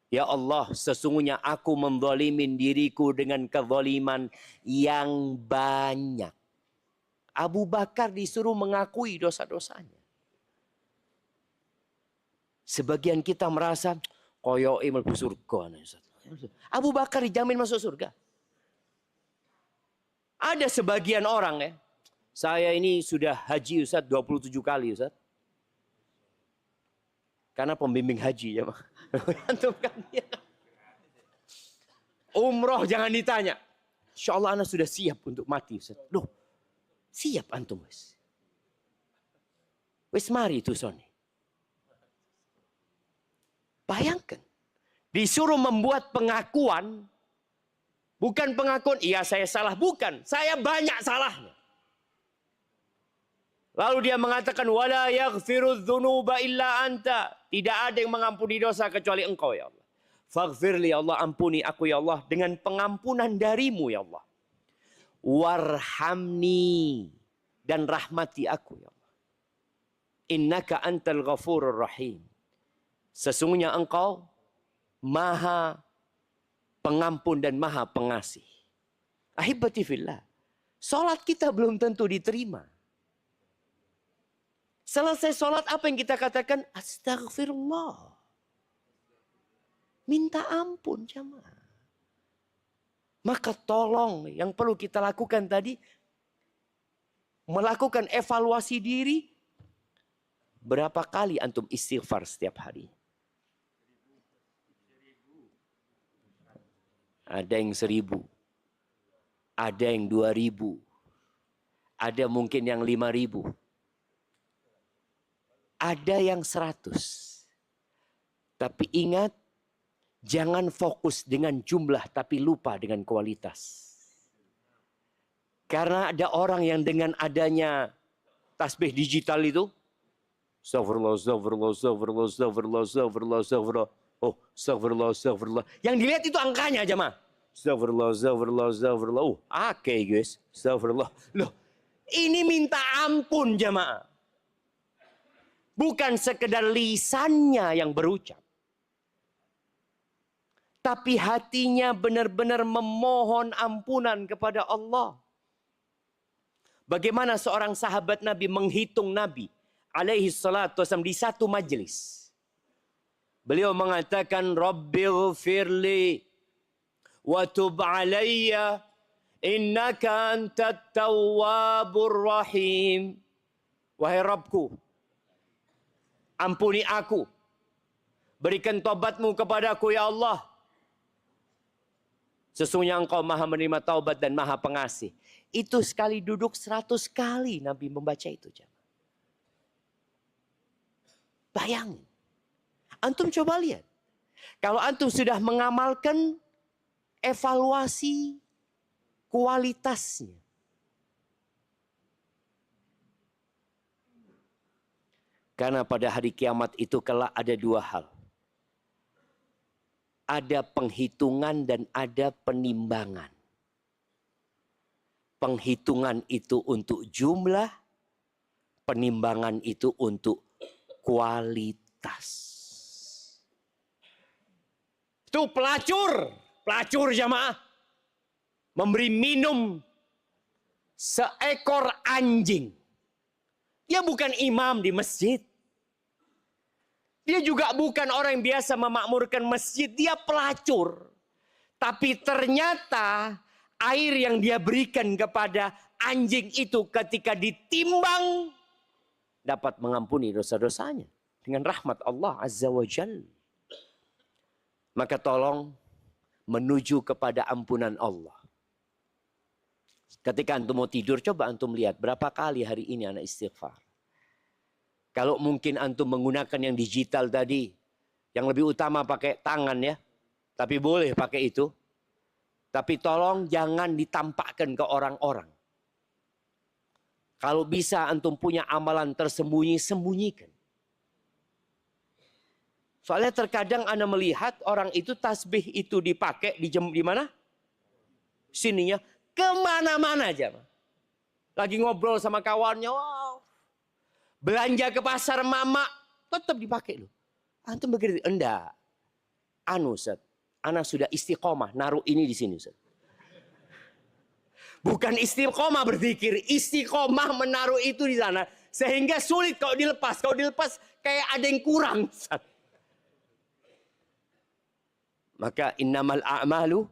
Speaker 1: Ya Allah, sesungguhnya aku menzalimin diriku dengan kezaliman yang banyak. Abu Bakar disuruh mengakui dosa-dosanya. Sebagian kita merasa koyo mlebu surga. Abu Bakar dijamin masuk surga. Ada sebagian orang ya. Saya ini sudah haji Ustaz 27 kali Ustaz. Karena pembimbing haji ya. Antum kan ya. Umroh jangan ditanya. Insya Allah anak sudah siap untuk mati Ustaz. Loh, siap antum wes. Wes mari itu Sony. Bayangkan. Disuruh membuat pengakuan. Bukan pengakuan, iya saya salah. Bukan, saya banyak salahnya. Lalu dia mengatakan, wala yaghfiru dzunuba illa anta. Tidak ada yang mengampuni dosa kecuali engkau ya Allah. Faghfirli ya Allah, ampuni aku ya Allah. Dengan pengampunan darimu ya Allah. Warhamni. Dan rahmati aku ya Allah. Innaka antal ghafurur rahim. Sesungguhnya engkau maha pengampun dan maha pengasih. Ahibati fillah. Salat kita belum tentu diterima. Selesai salat apa yang kita katakan? Astagfirullah. Minta ampun jamaah. Maka tolong yang perlu kita lakukan tadi. Melakukan evaluasi diri. Berapa kali antum istighfar setiap hari? Ada yang 1000. Ada yang 2000. Ada mungkin yang 5000. Ada yang 100. Tapi ingat, jangan fokus dengan jumlah tapi lupa dengan kualitas. Karena ada orang yang dengan adanya tasbih digital itu, astagfirullah, astagfirullah, astagfirullah, astagfirullah, astagfirullah, astagfirullah. Oh, astagfirullah, astagfirullah. Yang dilihat itu angkanya aja mah. Astagfirullah, astagfirullah, astagfirullah. Oh, oke guys. Astagfirullah. Loh, ini minta ampun jamaah. Bukan sekedar lisannya yang berucap. Tapi hatinya benar-benar memohon ampunan kepada Allah. Bagaimana seorang sahabat Nabi menghitung Nabi alaihi salatu wasallam di satu majelis. Beliau mengatakan, Rabbighfirli wa tub alayya innaka antat tawwabur rahim. Wahai Rabbku, Ampuni aku. Berikan taubatmu kepadaku ya Allah. Sesungguhnya engkau maha menerima taubat dan maha pengasih. Itu sekali duduk 100 kali Nabi membaca itu. Bayangin. Antum coba lihat. Kalau antum sudah mengamalkan, evaluasi kualitasnya. Karena pada hari kiamat itu kelak ada dua hal. Ada penghitungan dan ada penimbangan. Penghitungan itu untuk jumlah, penimbangan itu untuk kualitas. Itu pelacur jamaah. Memberi minum seekor anjing. Dia bukan imam di masjid. Dia juga bukan orang yang biasa memakmurkan masjid. Dia pelacur. Tapi ternyata air yang dia berikan kepada anjing itu ketika ditimbang dapat mengampuni dosa-dosanya dengan rahmat Allah Azza wa Jalla. Maka tolong menuju kepada ampunan Allah. Ketika antum mau tidur, coba antum lihat berapa kali hari ini anak istighfar. Kalau mungkin antum menggunakan yang digital tadi, yang lebih utama pakai tangan ya. Tapi boleh pakai itu. Tapi tolong jangan ditampakkan ke orang-orang. Kalau bisa antum punya amalan tersembunyi, sembunyikan. Soalnya terkadang Anda melihat orang itu tasbih itu dipakai di mana? Sininya kemana-mana aja. Lagi ngobrol sama kawannya, wow. Belanja ke pasar mama, tetap dipakai loh. Antum begitu? Enggak. Ustaz, ana sudah istiqomah, naruh ini di sini Ustaz. Bukan istiqomah berzikir, istiqomah menaruh itu di sana. Sehingga sulit kalau dilepas. Kalau dilepas kayak ada yang kurang Ustaz. Maka innamal a'malu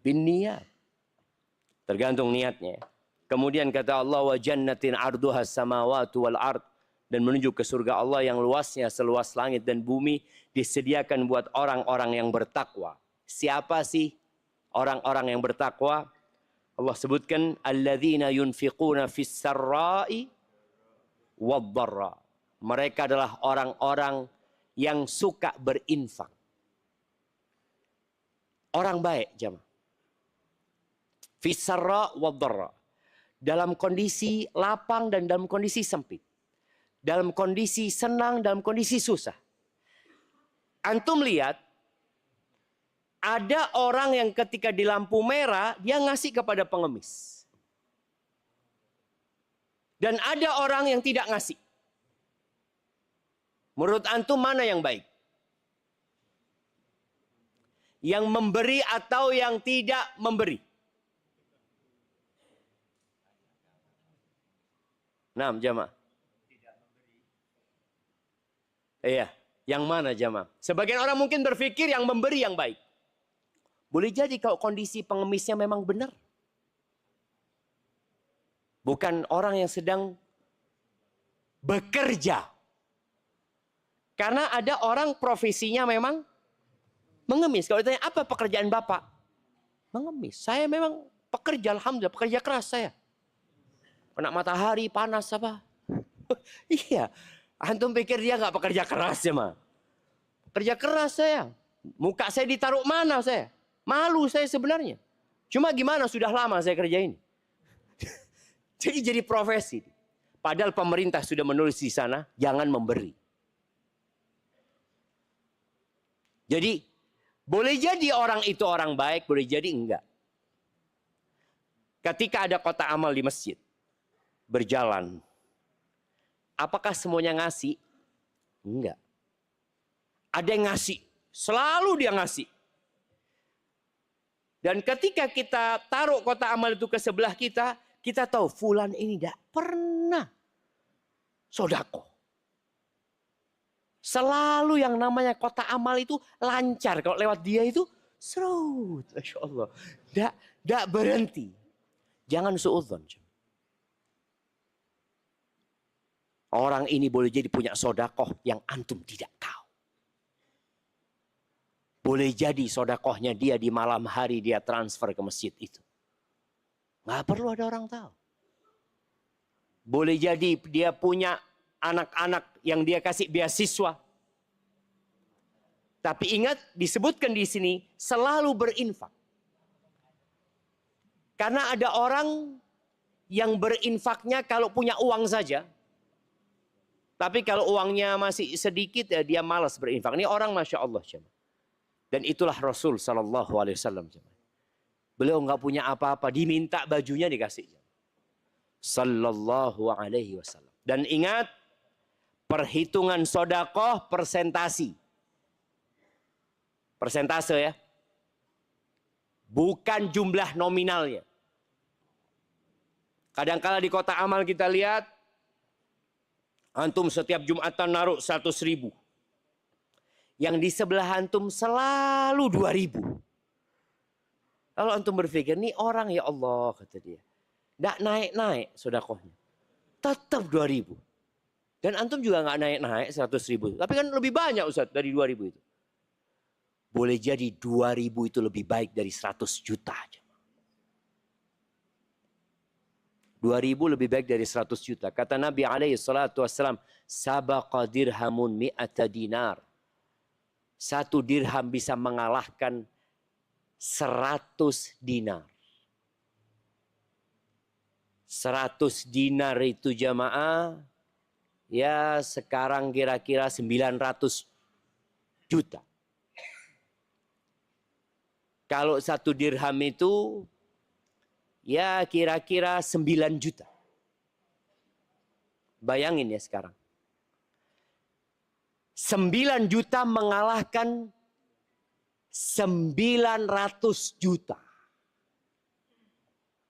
Speaker 1: binniyat. Tergantung niatnya. Kemudian kata Allah wa jannatin arduha samawati wal ard, dan menuju ke surga Allah yang luasnya seluas langit dan bumi disediakan buat orang-orang yang bertakwa. Siapa sih orang-orang yang bertakwa? Allah sebutkan alladzina yunfiquna fis sarra'i wad dharra. Mereka adalah orang-orang yang suka berinfak. Orang baik jemaah. Fis sarra wad dharra. Dalam kondisi lapang dan dalam kondisi sempit. Dalam kondisi senang, dalam kondisi susah. Antum lihat, ada orang yang ketika di lampu merah, dia ngasih kepada pengemis. Dan ada orang yang tidak ngasih. Menurut antum mana yang baik? Yang memberi atau yang tidak memberi? Nah, jamaah. Iya, yang mana jamaah? Sebagian orang mungkin berpikir yang memberi yang baik. Boleh jadi kalau kondisi pengemisnya memang benar. Bukan orang yang sedang bekerja. Karena ada orang profesinya memang mengemis. Kalau ditanya apa pekerjaan Bapak? Mengemis. Saya memang pekerja, alhamdulillah, pekerja keras saya. Kena matahari, panas apa? Iya. Antum pikir dia nggak pekerja keras ya, mah? Pekerja keras saya. Muka saya ditaruh mana saya? Malu saya sebenarnya. Cuma gimana sudah lama saya kerja ini. jadi profesi. Padahal pemerintah sudah menulis di sana, jangan memberi. Jadi, boleh jadi orang itu orang baik, boleh jadi enggak. Ketika ada kotak amal di masjid, berjalan. Apakah semuanya ngasih? Enggak. Ada yang ngasih. Selalu dia ngasih. Dan ketika kita taruh kotak amal itu ke sebelah kita, kita tahu fulan ini tidak pernah sodako. Selalu yang namanya kotak amal itu lancar. Kalau lewat dia itu serut. Masya Allah. Tidak berhenti. Jangan suudzon. Orang ini boleh jadi punya sodakoh yang antum tidak tahu. Boleh jadi sodakohnya dia di malam hari dia transfer ke masjid itu. Nggak perlu ada orang tahu. Boleh jadi dia punya anak-anak yang dia kasih beasiswa. Tapi ingat, disebutkan di sini selalu berinfak. Karena ada orang yang berinfaknya kalau punya uang saja. Tapi kalau uangnya masih sedikit ya dia malas berinfak. Ini orang Masya Allah. Dan itulah Rasul SAW. Beliau nggak punya apa-apa, diminta bajunya dikasih. Sallallahu alaihi wasallam. Dan ingat, perhitungan sodakoh persentasi. Persentase ya. Bukan jumlah nominalnya. Kadangkala di kota amal kita lihat, antum setiap Jumatan naruh 100.000. Yang di sebelah antum selalu 2.000. Lalu antum berpikir, nih orang ya Allah, kata dia. Nggak naik-naik sodakohnya. Tetap 2.000. Dan antum juga nggak naik-naik 100.000. Tapi kan lebih banyak Ustaz dari 2.000 itu. Boleh jadi 2.000 itu lebih baik dari 100 juta aja. 2.000 lebih baik dari 100 juta. Kata Nabi SAW, sabaqa dirhamun mi'ata dinar. 1 dirham bisa mengalahkan 100 dinar. 100 dinar itu jamaah, ya sekarang kira-kira 900 juta. Kalau 1 dirham itu ya kira-kira 9 juta. Bayangin ya sekarang. 9 juta mengalahkan 900 juta.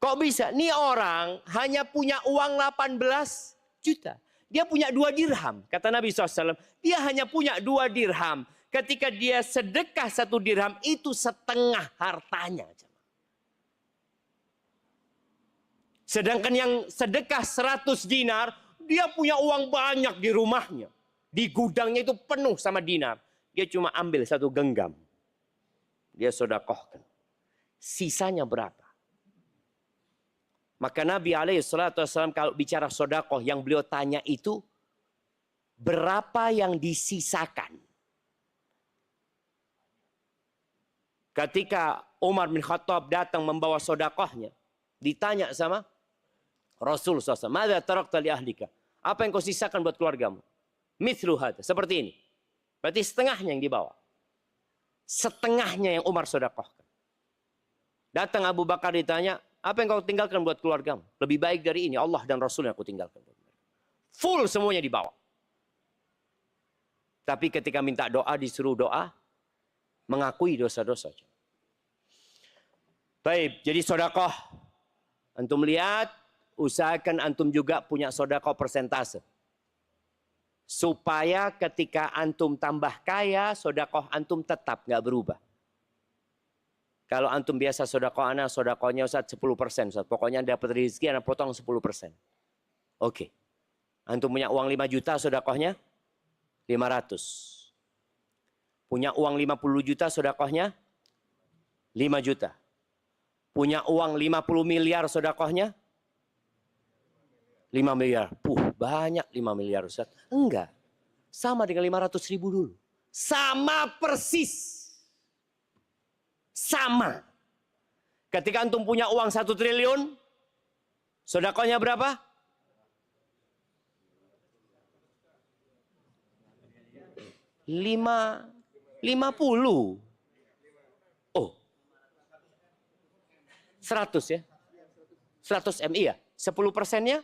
Speaker 1: Kok bisa? Nih orang hanya punya uang 18 juta. Dia punya 2 dirham. Kata Nabi SAW, dia hanya punya 2 dirham. Ketika dia sedekah 1 dirham, itu setengah hartanya. Sedangkan yang sedekah 100 dinar, dia punya uang banyak di rumahnya. Di gudangnya itu penuh sama dinar. Dia cuma ambil 1 genggam. Dia sedekahkan. Sisanya berapa? Maka Nabi SAW kalau bicara sedekah yang beliau tanya itu, berapa yang disisakan? Ketika Umar bin Khattab datang membawa sedekahnya, ditanya sama Rasul SAW, "Madza tarakta li ahlika?" Apa yang kau sisakan buat keluargamu? Mithlu hadza, seperti ini. Berarti setengahnya yang dibawa. Setengahnya yang Umar sedekahkan. Datang Abu Bakar ditanya, "Apa yang kau tinggalkan buat keluargamu?" Lebih baik dari ini, Allah dan Rasul yang aku tinggalkan. Full semuanya dibawa. Tapi ketika minta doa, disuruh doa, mengakui dosa-dosa. Baik, jadi sedekah. Antum lihat, usahakan antum juga punya sedekah persentase. Supaya ketika antum tambah kaya, sedekah antum tetap nggak berubah. Kalau antum biasa sedekah anak, sedekahnya Ustaz 10%. Ustaz. Pokoknya dapat rezeki, anak potong 10%. Oke. Antum punya uang 5 juta, sedekahnya 500. Punya uang 50 juta, sedekahnya 5 juta. Punya uang 50 miliar, sedekahnya 5 miliar. Banyak 5 miliar Ustaz. Enggak. Sama dengan 500.000 dulu. Sama persis. Sama. Ketika antum punya uang 1 triliun, sedekahnya berapa? 50. Oh. 100 ya. 100 M, iya. 10%-nya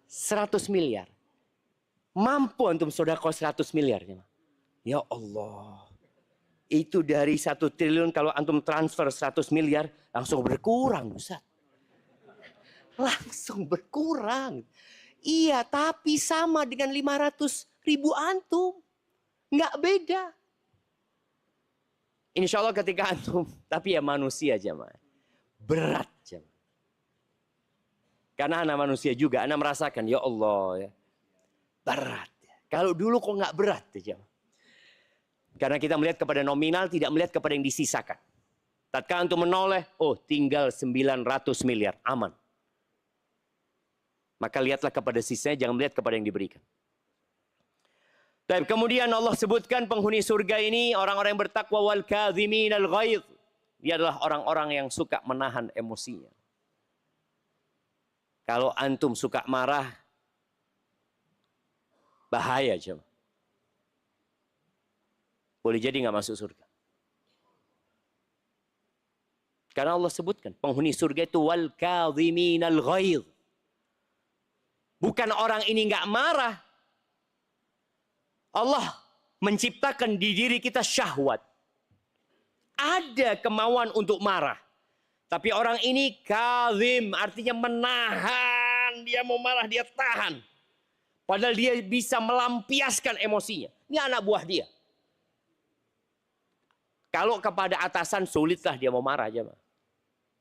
Speaker 1: 100 miliar. Mampu antum sedekah 100 miliar. Ya Allah. Itu dari 1 triliun kalau antum transfer 100 miliar langsung berkurang, Ustaz. Langsung berkurang. Iya, tapi sama dengan 500.000 antum. Nggak beda. Insya Allah ketika antum, tapi ya manusia jemaah. Berat jemaah. Karena anak manusia juga, anak merasakan, ya Allah ya. Berat. Kalau dulu kok nggak berat. Karena kita melihat kepada nominal, tidak melihat kepada yang disisakan. Tatkala untuk menoleh, oh tinggal 900 miliar, aman. Maka lihatlah kepada sisanya, jangan melihat kepada yang diberikan. Dan kemudian Allah sebutkan penghuni surga ini orang-orang yang bertakwa wal kadhimin al ghaidh. Dia adalah orang-orang yang suka menahan emosinya. Kalau antum suka marah, bahaya coba. Boleh jadi nggak masuk surga. Karena Allah sebutkan penghuni surga itu wal kadhimin al ghaidh. Bukan orang ini nggak marah. Allah menciptakan di diri kita syahwat. Ada kemauan untuk marah. Tapi orang ini kadhim, artinya menahan. Dia mau marah, dia tahan. Padahal dia bisa melampiaskan emosinya. Ini anak buah dia. Kalau kepada atasan sulitlah dia mau marah aja.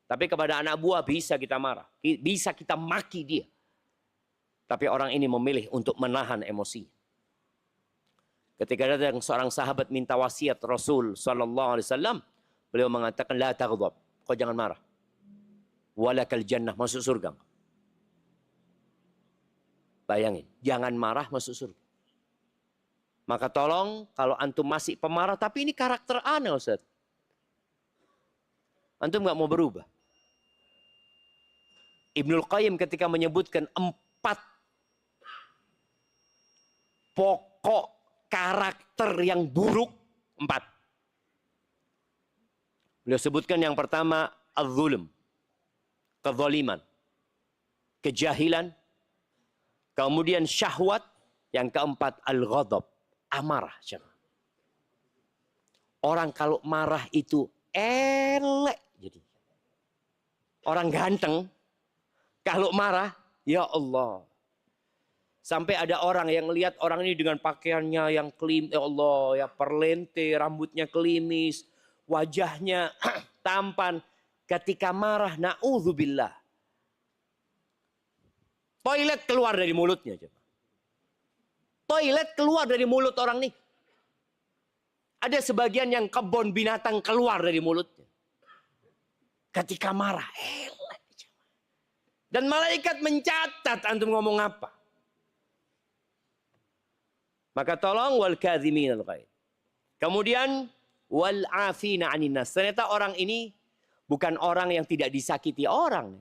Speaker 1: Tapi kepada anak buah bisa kita marah. Bisa kita maki dia. Tapi orang ini memilih untuk menahan emosi. Ketika datang seorang sahabat minta wasiat Rasul sallallahu alaihi wasallam, beliau mengatakan la taghdab, kau jangan marah. Walakal jannah, masuk surga. Bayangin, jangan marah masuk surga. Maka tolong kalau antum masih pemarah, tapi ini karakter aneh Ustaz. Antum nggak mau berubah. Ibnul Qayyim ketika menyebutkan 4 pokok karakter yang buruk, 4. Beliau sebutkan yang pertama az-zulm, kezaliman, kejahilan, kemudian syahwat, yang keempat al-ghadab, amarah. Orang kalau marah itu elek jadi. Orang ganteng kalau marah, ya Allah. Sampai ada orang yang lihat orang ini dengan pakaiannya yang ya Allah, ya perlente, rambutnya kelimis, wajahnya tampan. Ketika marah, na'udzubillah. Toilet keluar dari mulutnya. Toilet keluar dari mulut orang ini. Ada sebagian yang kebun binatang keluar dari mulutnya. Ketika marah, dan malaikat mencatat antum ngomong apa. Maka tolong wal kadhimin al ghaidh. Kemudian wal afina 'anil nas. Ternyata orang ini bukan orang yang tidak disakiti orang.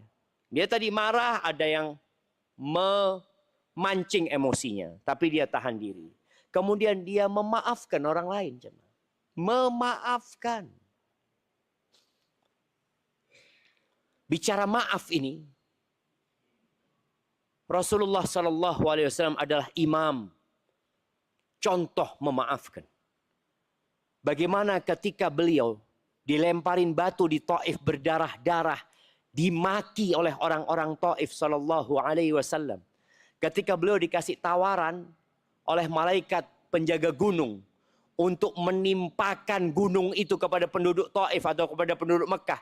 Speaker 1: Dia tadi marah, ada yang memancing emosinya, tapi dia tahan diri. Kemudian dia memaafkan orang lain, jemaah. Memaafkan. Bicara maaf ini, Rasulullah sallallahu alaihi wasallam adalah imam. Contoh memaafkan. Bagaimana ketika beliau dilemparin batu di Taif berdarah-darah, dimaki oleh orang-orang Taif sallallahu alaihi wasallam. Ketika beliau dikasih tawaran oleh malaikat penjaga gunung untuk menimpakan gunung itu kepada penduduk Taif atau kepada penduduk Mekah.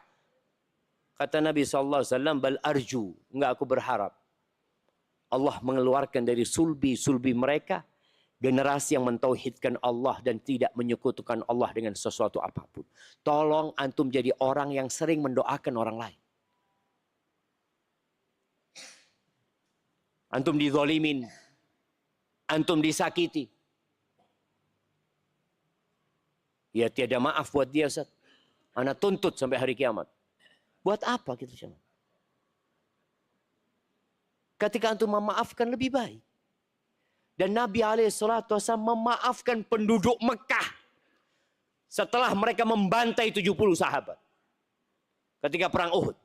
Speaker 1: Kata Nabi sallallahu alaihi wasallam, bal arju, enggak, aku berharap Allah mengeluarkan dari sulbi-sulbi mereka generasi yang mentauhidkan Allah dan tidak menyekutukan Allah dengan sesuatu apapun. Tolong antum jadi orang yang sering mendoakan orang lain. Antum dizolimin, antum disakiti. Ya tiada maaf buat dia, Ustaz. Ana tuntut sampai hari kiamat. Buat apa gitu, Syekh? Ketika antum memaafkan lebih baik. Dan Nabi SAW memaafkan penduduk Mekah setelah mereka membantai 70 sahabat ketika perang Uhud.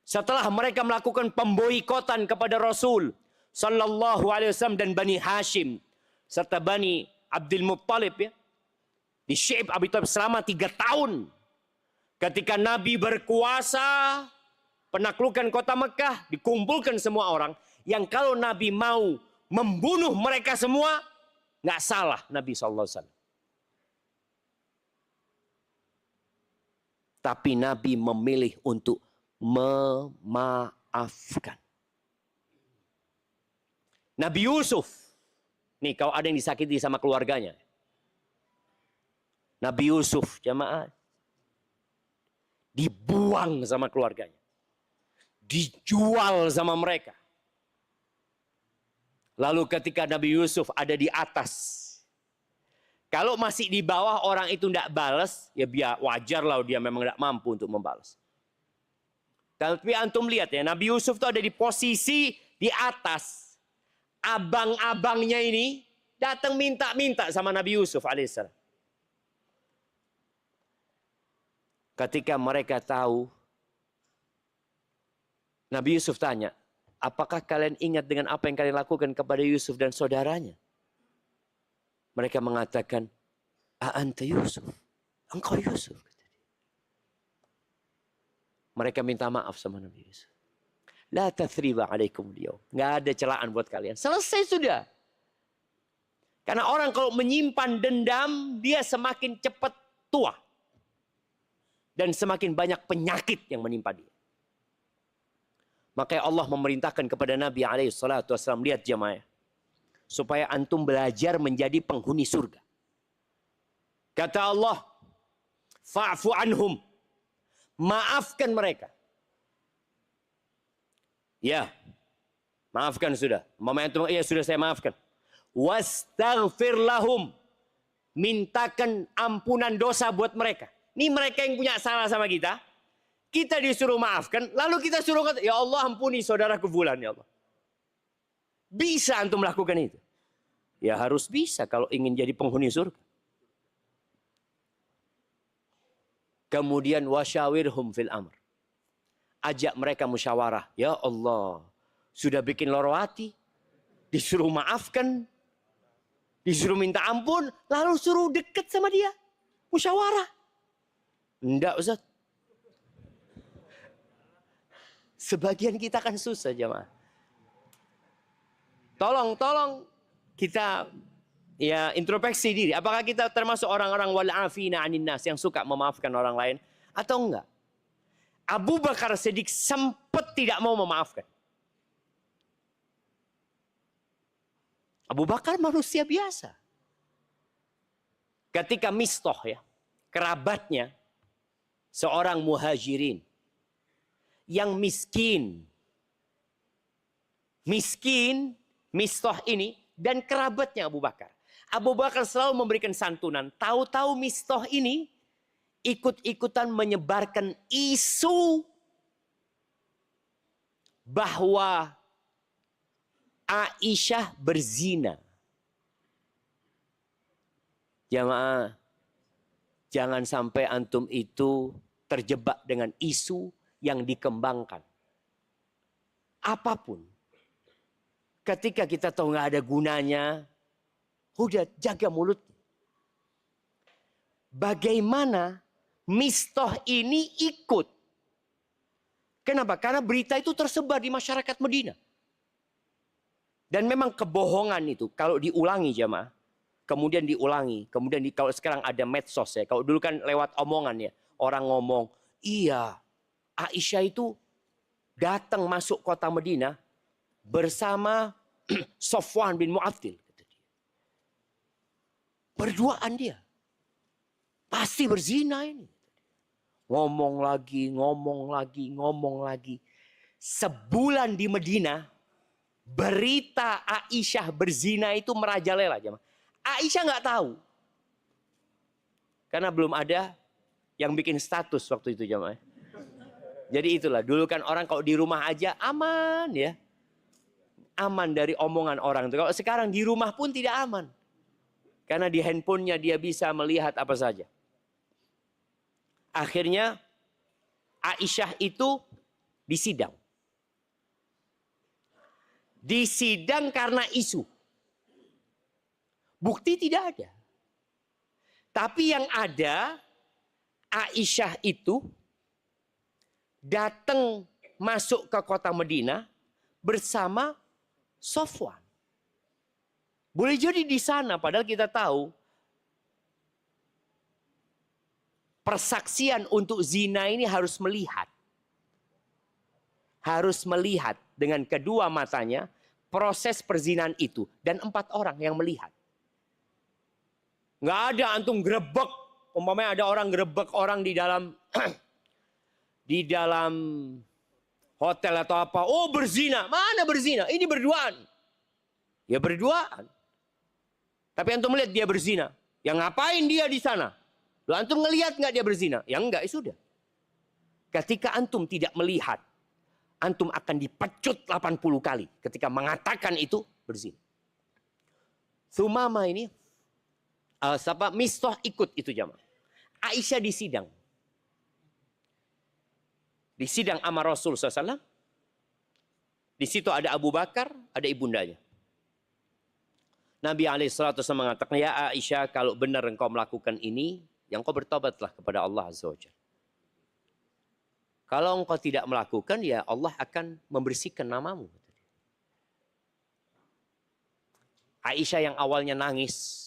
Speaker 1: Setelah mereka melakukan pemboikotan kepada Rasul sallallahu alaihi wasallam dan Bani Hashim serta Bani Abdul Muttalib, ya, di Syi'ib Abi Thalib selama 3 tahun. Ketika Nabi berkuasa penaklukan kota Mekah, dikumpulkan semua orang yang kalau Nabi mau membunuh mereka semua, nggak salah Nabi SAW. Tapi Nabi memilih untuk memaafkan. Nabi Yusuf Nih, kalau ada yang disakiti sama keluarganya. Nabi Yusuf, jamaah, dibuang sama keluarganya. Dijual sama mereka. Lalu ketika Nabi Yusuf ada di atas, kalau masih di bawah orang itu tidak balas, ya biar wajar lah dia memang tidak mampu untuk membalas. Tapi antum lihat ya, Nabi Yusuf itu ada di posisi di atas. Abang-abangnya ini datang minta-minta sama Nabi Yusuf alaihissalam. Ketika mereka tahu, Nabi Yusuf tanya, apakah kalian ingat dengan apa yang kalian lakukan kepada Yusuf dan saudaranya? Mereka mengatakan, a'anta Yusuf, engkau Yusuf. Mereka minta maaf sama Nabi Yusuf. La tathriba alaikum liyawm. Nggak ada celaan buat kalian. Selesai sudah. Karena orang kalau menyimpan dendam, dia semakin cepat tua. Dan semakin banyak penyakit yang menimpa dia. Makanya Allah memerintahkan kepada Nabi SAW, lihat jemaah, supaya antum belajar menjadi penghuni surga. Kata Allah, fa'fu anhum. Maafkan mereka. Ya, maafkan sudah. Ya sudah saya maafkan. Wastaghfir lahum. Mintakan ampunan dosa buat mereka. Ini mereka yang punya salah sama kita. Kita disuruh maafkan. Lalu kita suruh kata, ya Allah ampuni saudaraku fulan ya Allah. Bisa antum melakukan itu? Ya harus bisa kalau ingin jadi penghuni surga. Kemudian wasyawirhum fil amr. Ajak mereka musyawarah. Ya Allah, sudah bikin loro hati, disuruh maafkan, disuruh minta ampun, lalu suruh dekat sama dia. Musyawarah. Enggak Ustaz. Sebagian kita kan susah jemaah. Tolong kita ya introspeksi diri. Apakah kita termasuk orang-orang wal'afina 'anin nas yang suka memaafkan orang lain atau enggak? Abu Bakar Siddiq sempat tidak mau memaafkan. Abu Bakar manusia biasa. Ketika Mistoh ya, kerabatnya seorang muhajirin yang miskin. Mistoh ini dan kerabatnya Abu Bakar. Abu Bakar selalu memberikan santunan. Tahu-tahu Mistoh ini ikut-ikutan menyebarkan isu bahwa Aisyah berzina. Jamaah, jangan sampai antum itu terjebak dengan isu yang dikembangkan. Apapun. Ketika kita tahu nggak ada gunanya, udah jaga mulut. Bagaimana Mistoh ini ikut? Kenapa? Karena berita itu tersebar di masyarakat Madinah. Dan memang kebohongan itu kalau diulangi jamaah, kemudian diulangi, kalau sekarang ada medsos ya. Kalau dulu kan lewat omongan ya, orang ngomong, iya, Aisyah itu datang masuk kota Madinah bersama Sofwan bin Mu'attil. Berduaan dia. Pasti berzina ini. Ngomong lagi. Sebulan di Madinah, berita Aisyah berzina itu merajalela. Aisyah nggak tahu. Karena belum ada yang bikin status waktu itu jamaah. Jadi itulah, dulu kan orang kalau di rumah aja aman ya. Aman dari omongan orang. Kalau sekarang di rumah pun tidak aman. Karena di handphonenya dia bisa melihat apa saja. Akhirnya Aisyah itu disidang. Disidang karena isu. Bukti tidak ada. Tapi yang ada, Aisyah itu datang masuk ke kota Madinah bersama Sofwan. Boleh jadi di sana, padahal kita tahu persaksian untuk zina ini harus melihat. Harus melihat dengan kedua matanya proses perzinahan itu. Dan 4 orang yang melihat. Nggak ada antum grebek. Umpamanya ada orang grebek orang di dalam di dalam hotel atau apa. Oh berzina. Mana berzina? Ini berduaan. Ya berduaan. Tapi antum melihat dia berzina. Yang ngapain dia di sana? Loh, antum ngelihat nggak dia berzina? Ya enggak, ya sudah. Ketika antum tidak melihat, antum akan dipecut 80 kali ketika mengatakan itu berzina. Sumama ini Mistah ikut itu jamaah. Aisyah di sidang. Di sidang sama Rasul SAW. Di situ ada Abu Bakar, ada ibundanya. Nabi SAW mengatakan, ya Aisyah, kalau benar engkau melakukan ini, yang kau bertobatlah kepada Allah Azza wa Jalla. Kalau engkau tidak melakukan, ya Allah akan membersihkan namamu. Aisyah yang awalnya nangis,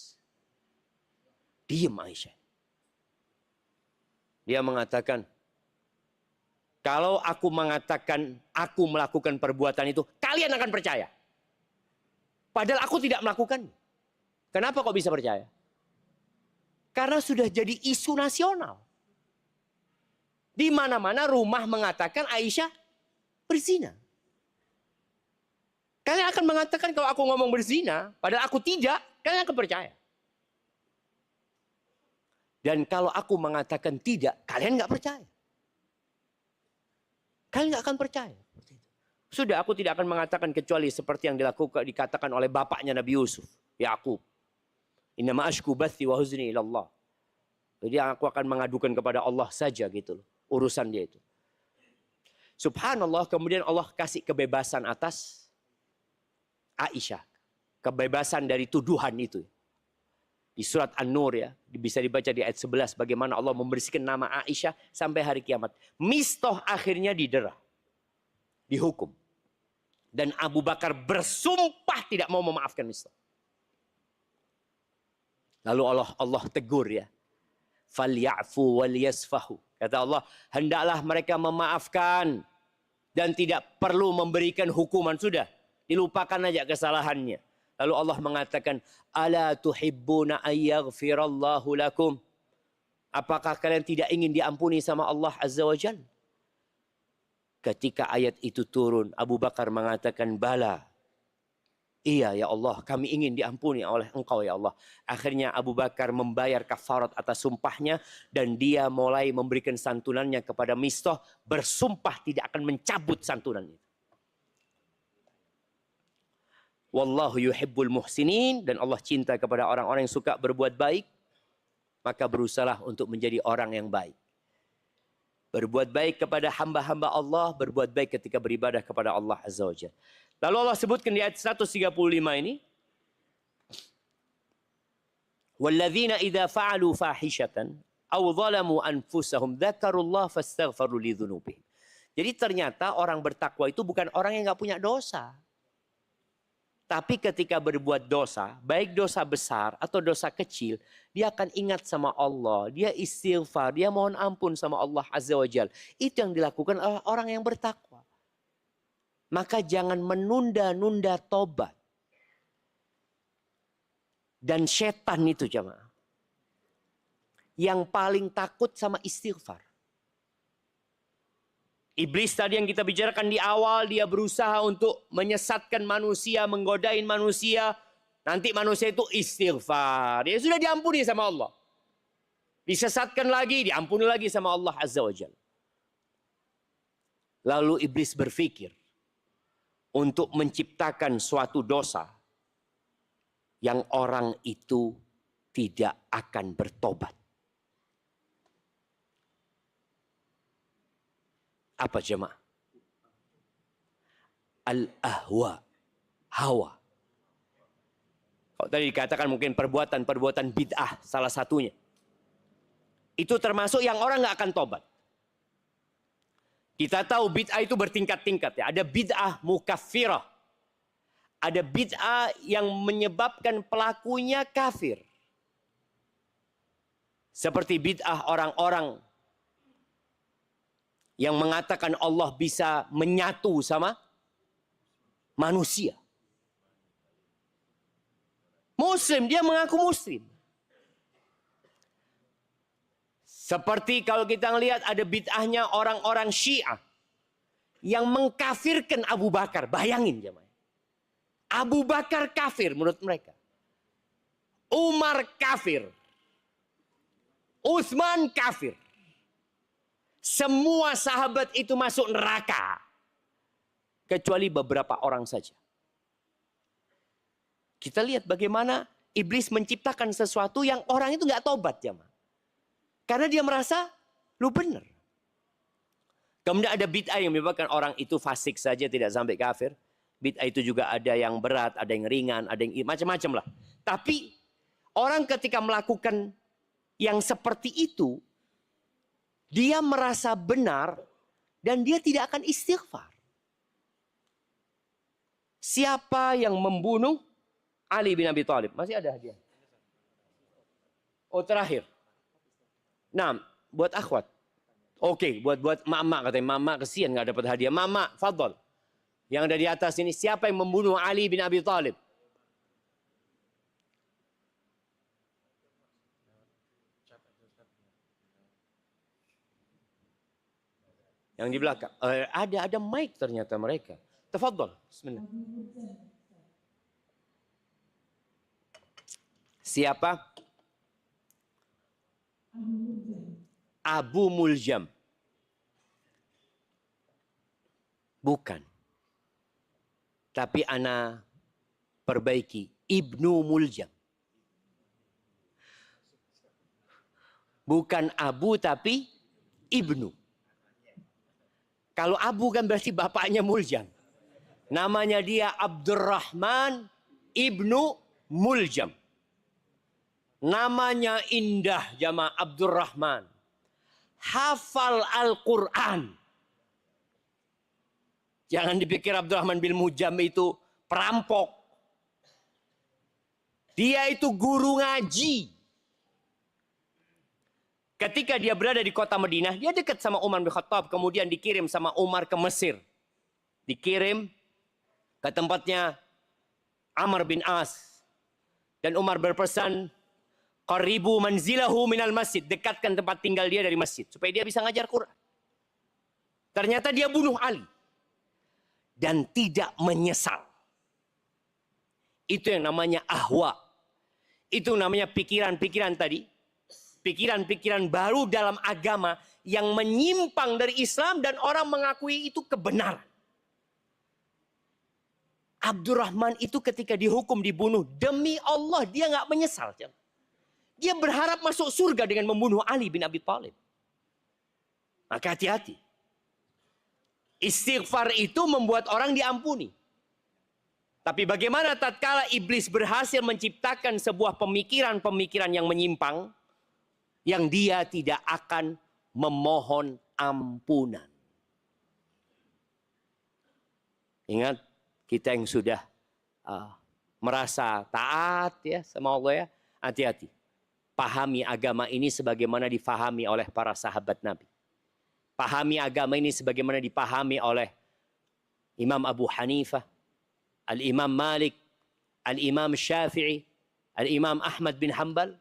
Speaker 1: diam Aisyah. Dia mengatakan, kalau aku mengatakan aku melakukan perbuatan itu, kalian akan percaya. Padahal aku tidak melakukan. Kenapa kok bisa percaya? Karena sudah jadi isu nasional. Di mana-mana rumah mengatakan Aisyah berzina. Kalian akan mengatakan kalau aku ngomong berzina, padahal aku tidak, kalian akan percaya. Dan kalau aku mengatakan tidak, kalian nggak percaya. Kalian nggak akan percaya. Sudah, aku tidak akan mengatakan kecuali seperti yang dikatakan oleh bapaknya Nabi Yusuf, Yakub. Innama ashku bathi wa huzni ilallah. Jadi aku akan mengadukan kepada Allah saja gitu loh. Urusan dia itu. Subhanallah, kemudian Allah kasih kebebasan atas Aisyah. Kebebasan dari tuduhan itu. Di surat An-Nur ya, bisa dibaca di ayat 11 bagaimana Allah membersihkan nama Aisyah sampai hari kiamat. Mistah akhirnya didera. Dihukum. Dan Abu Bakar bersumpah tidak mau memaafkan Mistah. Lalu Allah tegur ya. Falyafu wal yasfahu. Kata Allah, hendaklah mereka memaafkan dan tidak perlu memberikan hukuman. Sudah, dilupakan aja kesalahannya. Lalu Allah mengatakan, ala tuhibbuna ayyaghfirallahu lakum. Apakah kalian tidak ingin diampuni sama Allah Azza wa Jalla? Ketika ayat itu turun, Abu Bakar mengatakan, bala. Iya ya Allah, kami ingin diampuni oleh engkau ya Allah. Akhirnya Abu Bakar membayar kafarat atas sumpahnya. Dan dia mulai memberikan santunannya kepada Mistah. Bersumpah tidak akan mencabut santunan itu. Wallahu yuhibbul muhsinin. Dan Allah cinta kepada orang-orang yang suka berbuat baik. Maka berusahalah untuk menjadi orang yang baik. Berbuat baik kepada hamba-hamba Allah. Berbuat baik ketika beribadah kepada Allah Azza wa Jalla. Lalu Allah sebutkan di ayat 135 ini. Walladzina idza fa'alu fahishatan aw zalamu anfusahum dzakarullah fastaghfaru lidzunubihim. Jadi ternyata orang bertakwa itu bukan orang yang enggak punya dosa. Tapi ketika berbuat dosa, baik dosa besar atau dosa kecil, dia akan ingat sama Allah, dia istighfar, dia mohon ampun sama Allah Azza wa Jalla. Itu yang dilakukan oleh orang yang bertakwa. Maka jangan menunda-nunda tobat. Dan setan itu jemaah, yang paling takut sama istighfar. Iblis tadi yang kita bicarakan di awal, dia berusaha untuk menyesatkan manusia, menggodain manusia. Nanti manusia itu istighfar. Dia sudah diampuni sama Allah. Disesatkan lagi, diampuni lagi sama Allah Azza wa Jalla. Lalu iblis berpikir untuk menciptakan suatu dosa yang orang itu tidak akan bertobat. Apa jemaah? Al-ahwa. Hawa. Kalau tadi dikatakan mungkin perbuatan bid'ah salah satunya. Itu termasuk yang orang nggak akan tobat. Kita tahu bid'ah itu bertingkat-tingkat ya. Ada bid'ah mukaffirah. Ada bid'ah yang menyebabkan pelakunya kafir. Seperti bid'ah orang-orang yang mengatakan Allah bisa menyatu sama manusia. Muslim, dia mengaku Muslim. Seperti kalau kita lihat ada bid'ahnya orang-orang Syiah yang mengkafirkan Abu Bakar. Bayangin jemaah. Abu Bakar kafir menurut mereka. Umar kafir. Utsman kafir. Semua sahabat itu masuk neraka. Kecuali beberapa orang saja. Kita lihat bagaimana iblis menciptakan sesuatu yang orang itu nggak tobat jemaah. Karena dia merasa lu benar. Kemudian ada bid'ah yang menyebabkan orang itu fasik saja tidak sampai kafir. Bid'ah itu juga ada yang berat, ada yang ringan, ada yang macam-macam lah. Tapi orang ketika melakukan yang seperti itu, dia merasa benar dan dia tidak akan istighfar. Siapa yang membunuh Ali bin Abi Thalib? Masih ada hadiah? Oh terakhir. Nah, buat akhwat. Oke, buat mama katanya. Mama kesian nggak dapat hadiah. Mama, fadhol. Yang ada di atas ini, siapa yang membunuh Ali bin Abi Thalib? Yang di belakang. Ada mic ternyata mereka. Tafadhol. Bismillah. Siapa? Abu Muljam. Bukan. Tapi ana perbaiki. Ibnu Muljam. Bukan Abu tapi Ibnu. Kalau Abu kan berarti bapaknya Muljam. Namanya dia Abdurrahman Ibnu Muljam. Namanya indah jamaah Abdurrahman. Hafal Al-Quran. Jangan dipikir Abdurrahman bin Muljam itu perampok. Dia itu guru ngaji. Ketika dia berada di kota Madinah, dia dekat sama Umar bin Khattab. Kemudian dikirim sama Umar ke Mesir. Dikirim ke tempatnya Amr bin As. Dan Umar berpesan, qaribu manzilahu minal masjid. Dekatkan tempat tinggal dia dari masjid. Supaya dia bisa ngajar Quran. Ternyata dia bunuh Ali. Dan tidak menyesal. Itu yang namanya ahwa. Itu namanya pikiran-pikiran tadi. Pikiran-pikiran baru dalam agama yang menyimpang dari Islam dan orang mengakui itu kebenaran. Abdurrahman itu ketika dihukum dibunuh, demi Allah dia nggak menyesal. Dia berharap masuk surga dengan membunuh Ali bin Abi Thalib. Maka hati-hati. Istighfar itu membuat orang diampuni. Tapi bagaimana tatkala iblis berhasil menciptakan sebuah pemikiran-pemikiran yang menyimpang, yang dia tidak akan memohon ampunan. Ingat, kita yang sudah merasa taat ya sama Allah ya, hati-hati. Pahami agama ini sebagaimana difahami oleh para sahabat Nabi. Pahami agama ini sebagaimana dipahami oleh Imam Abu Hanifah, Al-Imam Malik, Al-Imam Syafi'i, Al-Imam Ahmad bin Hanbal.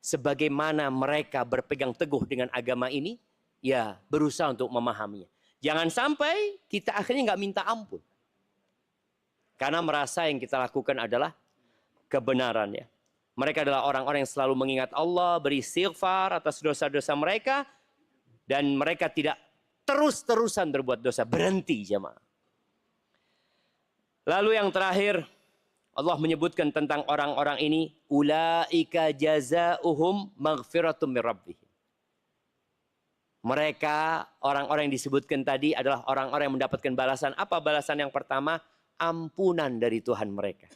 Speaker 1: Sebagaimana mereka berpegang teguh dengan agama ini, ya berusaha untuk memahaminya. Jangan sampai kita akhirnya nggak minta ampun. Karena merasa yang kita lakukan adalah kebenaran ya. Mereka adalah orang-orang yang selalu mengingat Allah, beristighfar atas dosa-dosa mereka. Dan mereka tidak terus-terusan berbuat dosa. Berhenti jemaah. Lalu yang terakhir, Allah menyebutkan tentang orang-orang ini, ulaika jazaohum maghfiratum mir rabbihim. Mereka, orang-orang yang disebutkan tadi adalah orang-orang yang mendapatkan balasan. Apa balasan yang pertama? Ampunan dari Tuhan mereka.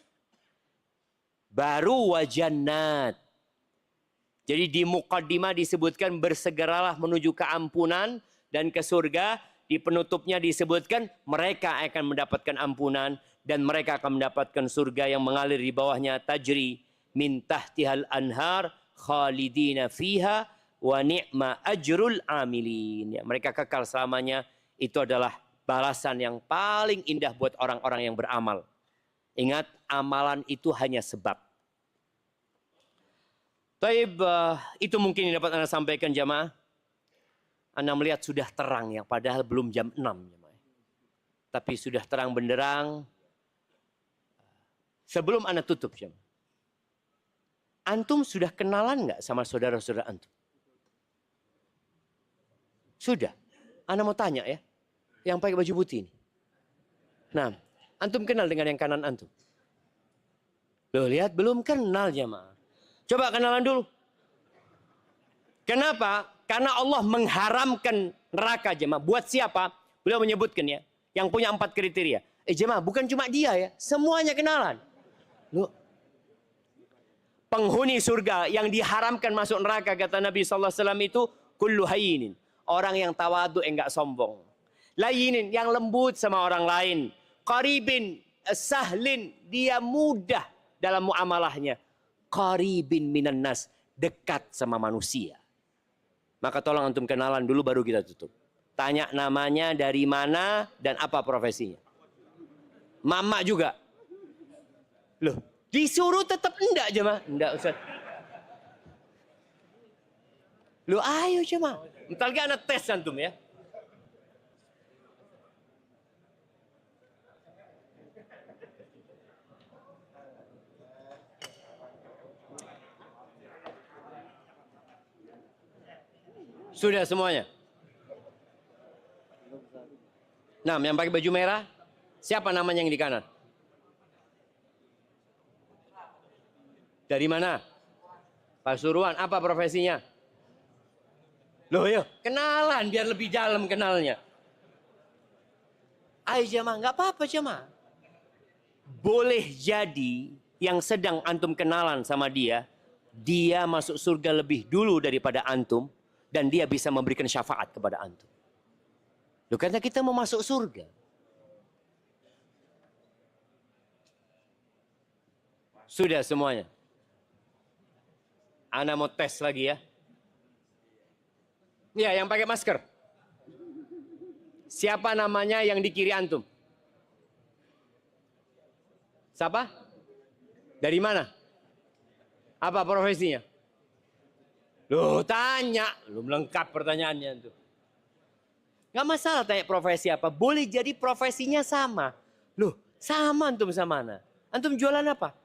Speaker 1: Baru wajannat. Jadi di muqaddimah disebutkan bersegeralah menuju keampunan dan ke surga. Di penutupnya disebutkan mereka akan mendapatkan ampunan dan mereka akan mendapatkan surga yang mengalir di bawahnya tajri min tahtihal anhar khalidina fiha wa ni'ma ajrul amilin. Ya, mereka kekal selamanya. Itu adalah balasan yang paling indah buat orang-orang yang beramal. Ingat, amalan itu hanya sebab. Taib, itu mungkin yang dapat Anda sampaikan jamaah. Anda melihat sudah terang yang padahal belum jam 6 jamaah. Tapi sudah terang benderang. Sebelum Anda tutup jamaah. Antum sudah kenalan nggak sama saudara-saudara antum? Sudah. Anda mau tanya ya. Yang pakai baju putih ini. Nah, antum kenal dengan yang kanan antum? Loh, lihat belum kenal jamaah. Coba kenalan dulu. Kenapa? Karena Allah mengharamkan neraka jemaah. Buat siapa? Beliau menyebutkan ya. Yang punya 4 kriteria. Jemaah, bukan cuma dia ya. Semuanya kenalan. Loh. Penghuni surga yang diharamkan masuk neraka kata Nabi SAW itu kullu hayinin. Orang yang tawadu, enggak sombong. Layinin, yang lembut sama orang lain. Qaribin, sahlin, dia mudah dalam muamalahnya. Qaribin minan nas, dekat sama manusia. Maka tolong antum kenalan dulu baru kita tutup. Tanya namanya, dari mana, dan apa profesinya. Mama juga. Loh, disuruh tetap enggak jemaah? Enggak Ustaz. Loh ayo jemaah. Bentar lagi anak tes antum ya. Sudah semuanya. Nah, yang pakai baju merah, siapa namanya yang di kanan? Dari mana? Pasuruan, apa profesinya? Loh ya, kenalan biar lebih dalam kenalnya. Ayo jemaah, nggak apa-apa jemaah. Boleh jadi yang sedang antum kenalan sama dia, dia masuk surga lebih dulu daripada antum. Dan dia bisa memberikan syafaat kepada antum. Loh, karena kita mau masuk surga. Sudah semuanya. Ana mau tes lagi ya. Ya, yang pakai masker. Siapa namanya yang di kiri antum? Siapa? Dari mana? Apa profesinya? Loh, tanya. Belum lengkap pertanyaannya tuh. Gak masalah tanya profesi apa. Boleh jadi profesinya sama. Loh, sama antum sama ana. Antum jualan apa?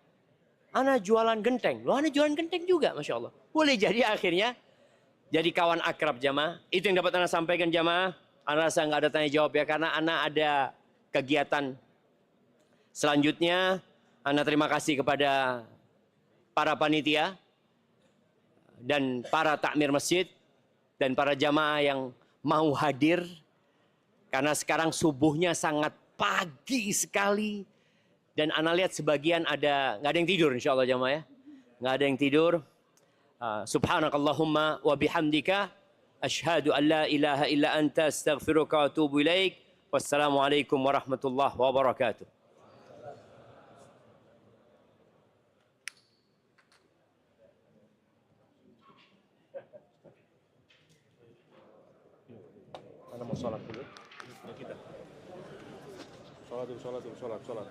Speaker 1: Ana jualan genteng. Loh, ana jualan genteng juga, Masya Allah. Boleh jadi akhirnya jadi kawan akrab jamaah. Itu yang dapat ana sampaikan jamaah. Ana rasa gak ada tanya jawab ya. Karena ana ada kegiatan selanjutnya. Ana terima kasih kepada para panitia. Dan para takmir masjid. Dan para jamaah yang mau hadir. Karena sekarang subuhnya sangat pagi sekali. Dan ana lihat sebagian nggak ada yang tidur insya Allah jamaah ya. Nggak ada yang tidur. Subhanakallahumma wa bihamdika. Ashhadu an la ilaha illa anta astaghfiruka wa atubu ilaik. Wassalamualaikum warahmatullahi wabarakatuh.
Speaker 2: Anda mau sholat dulu? Ya kita. Sholat dulu. Sholat dulu.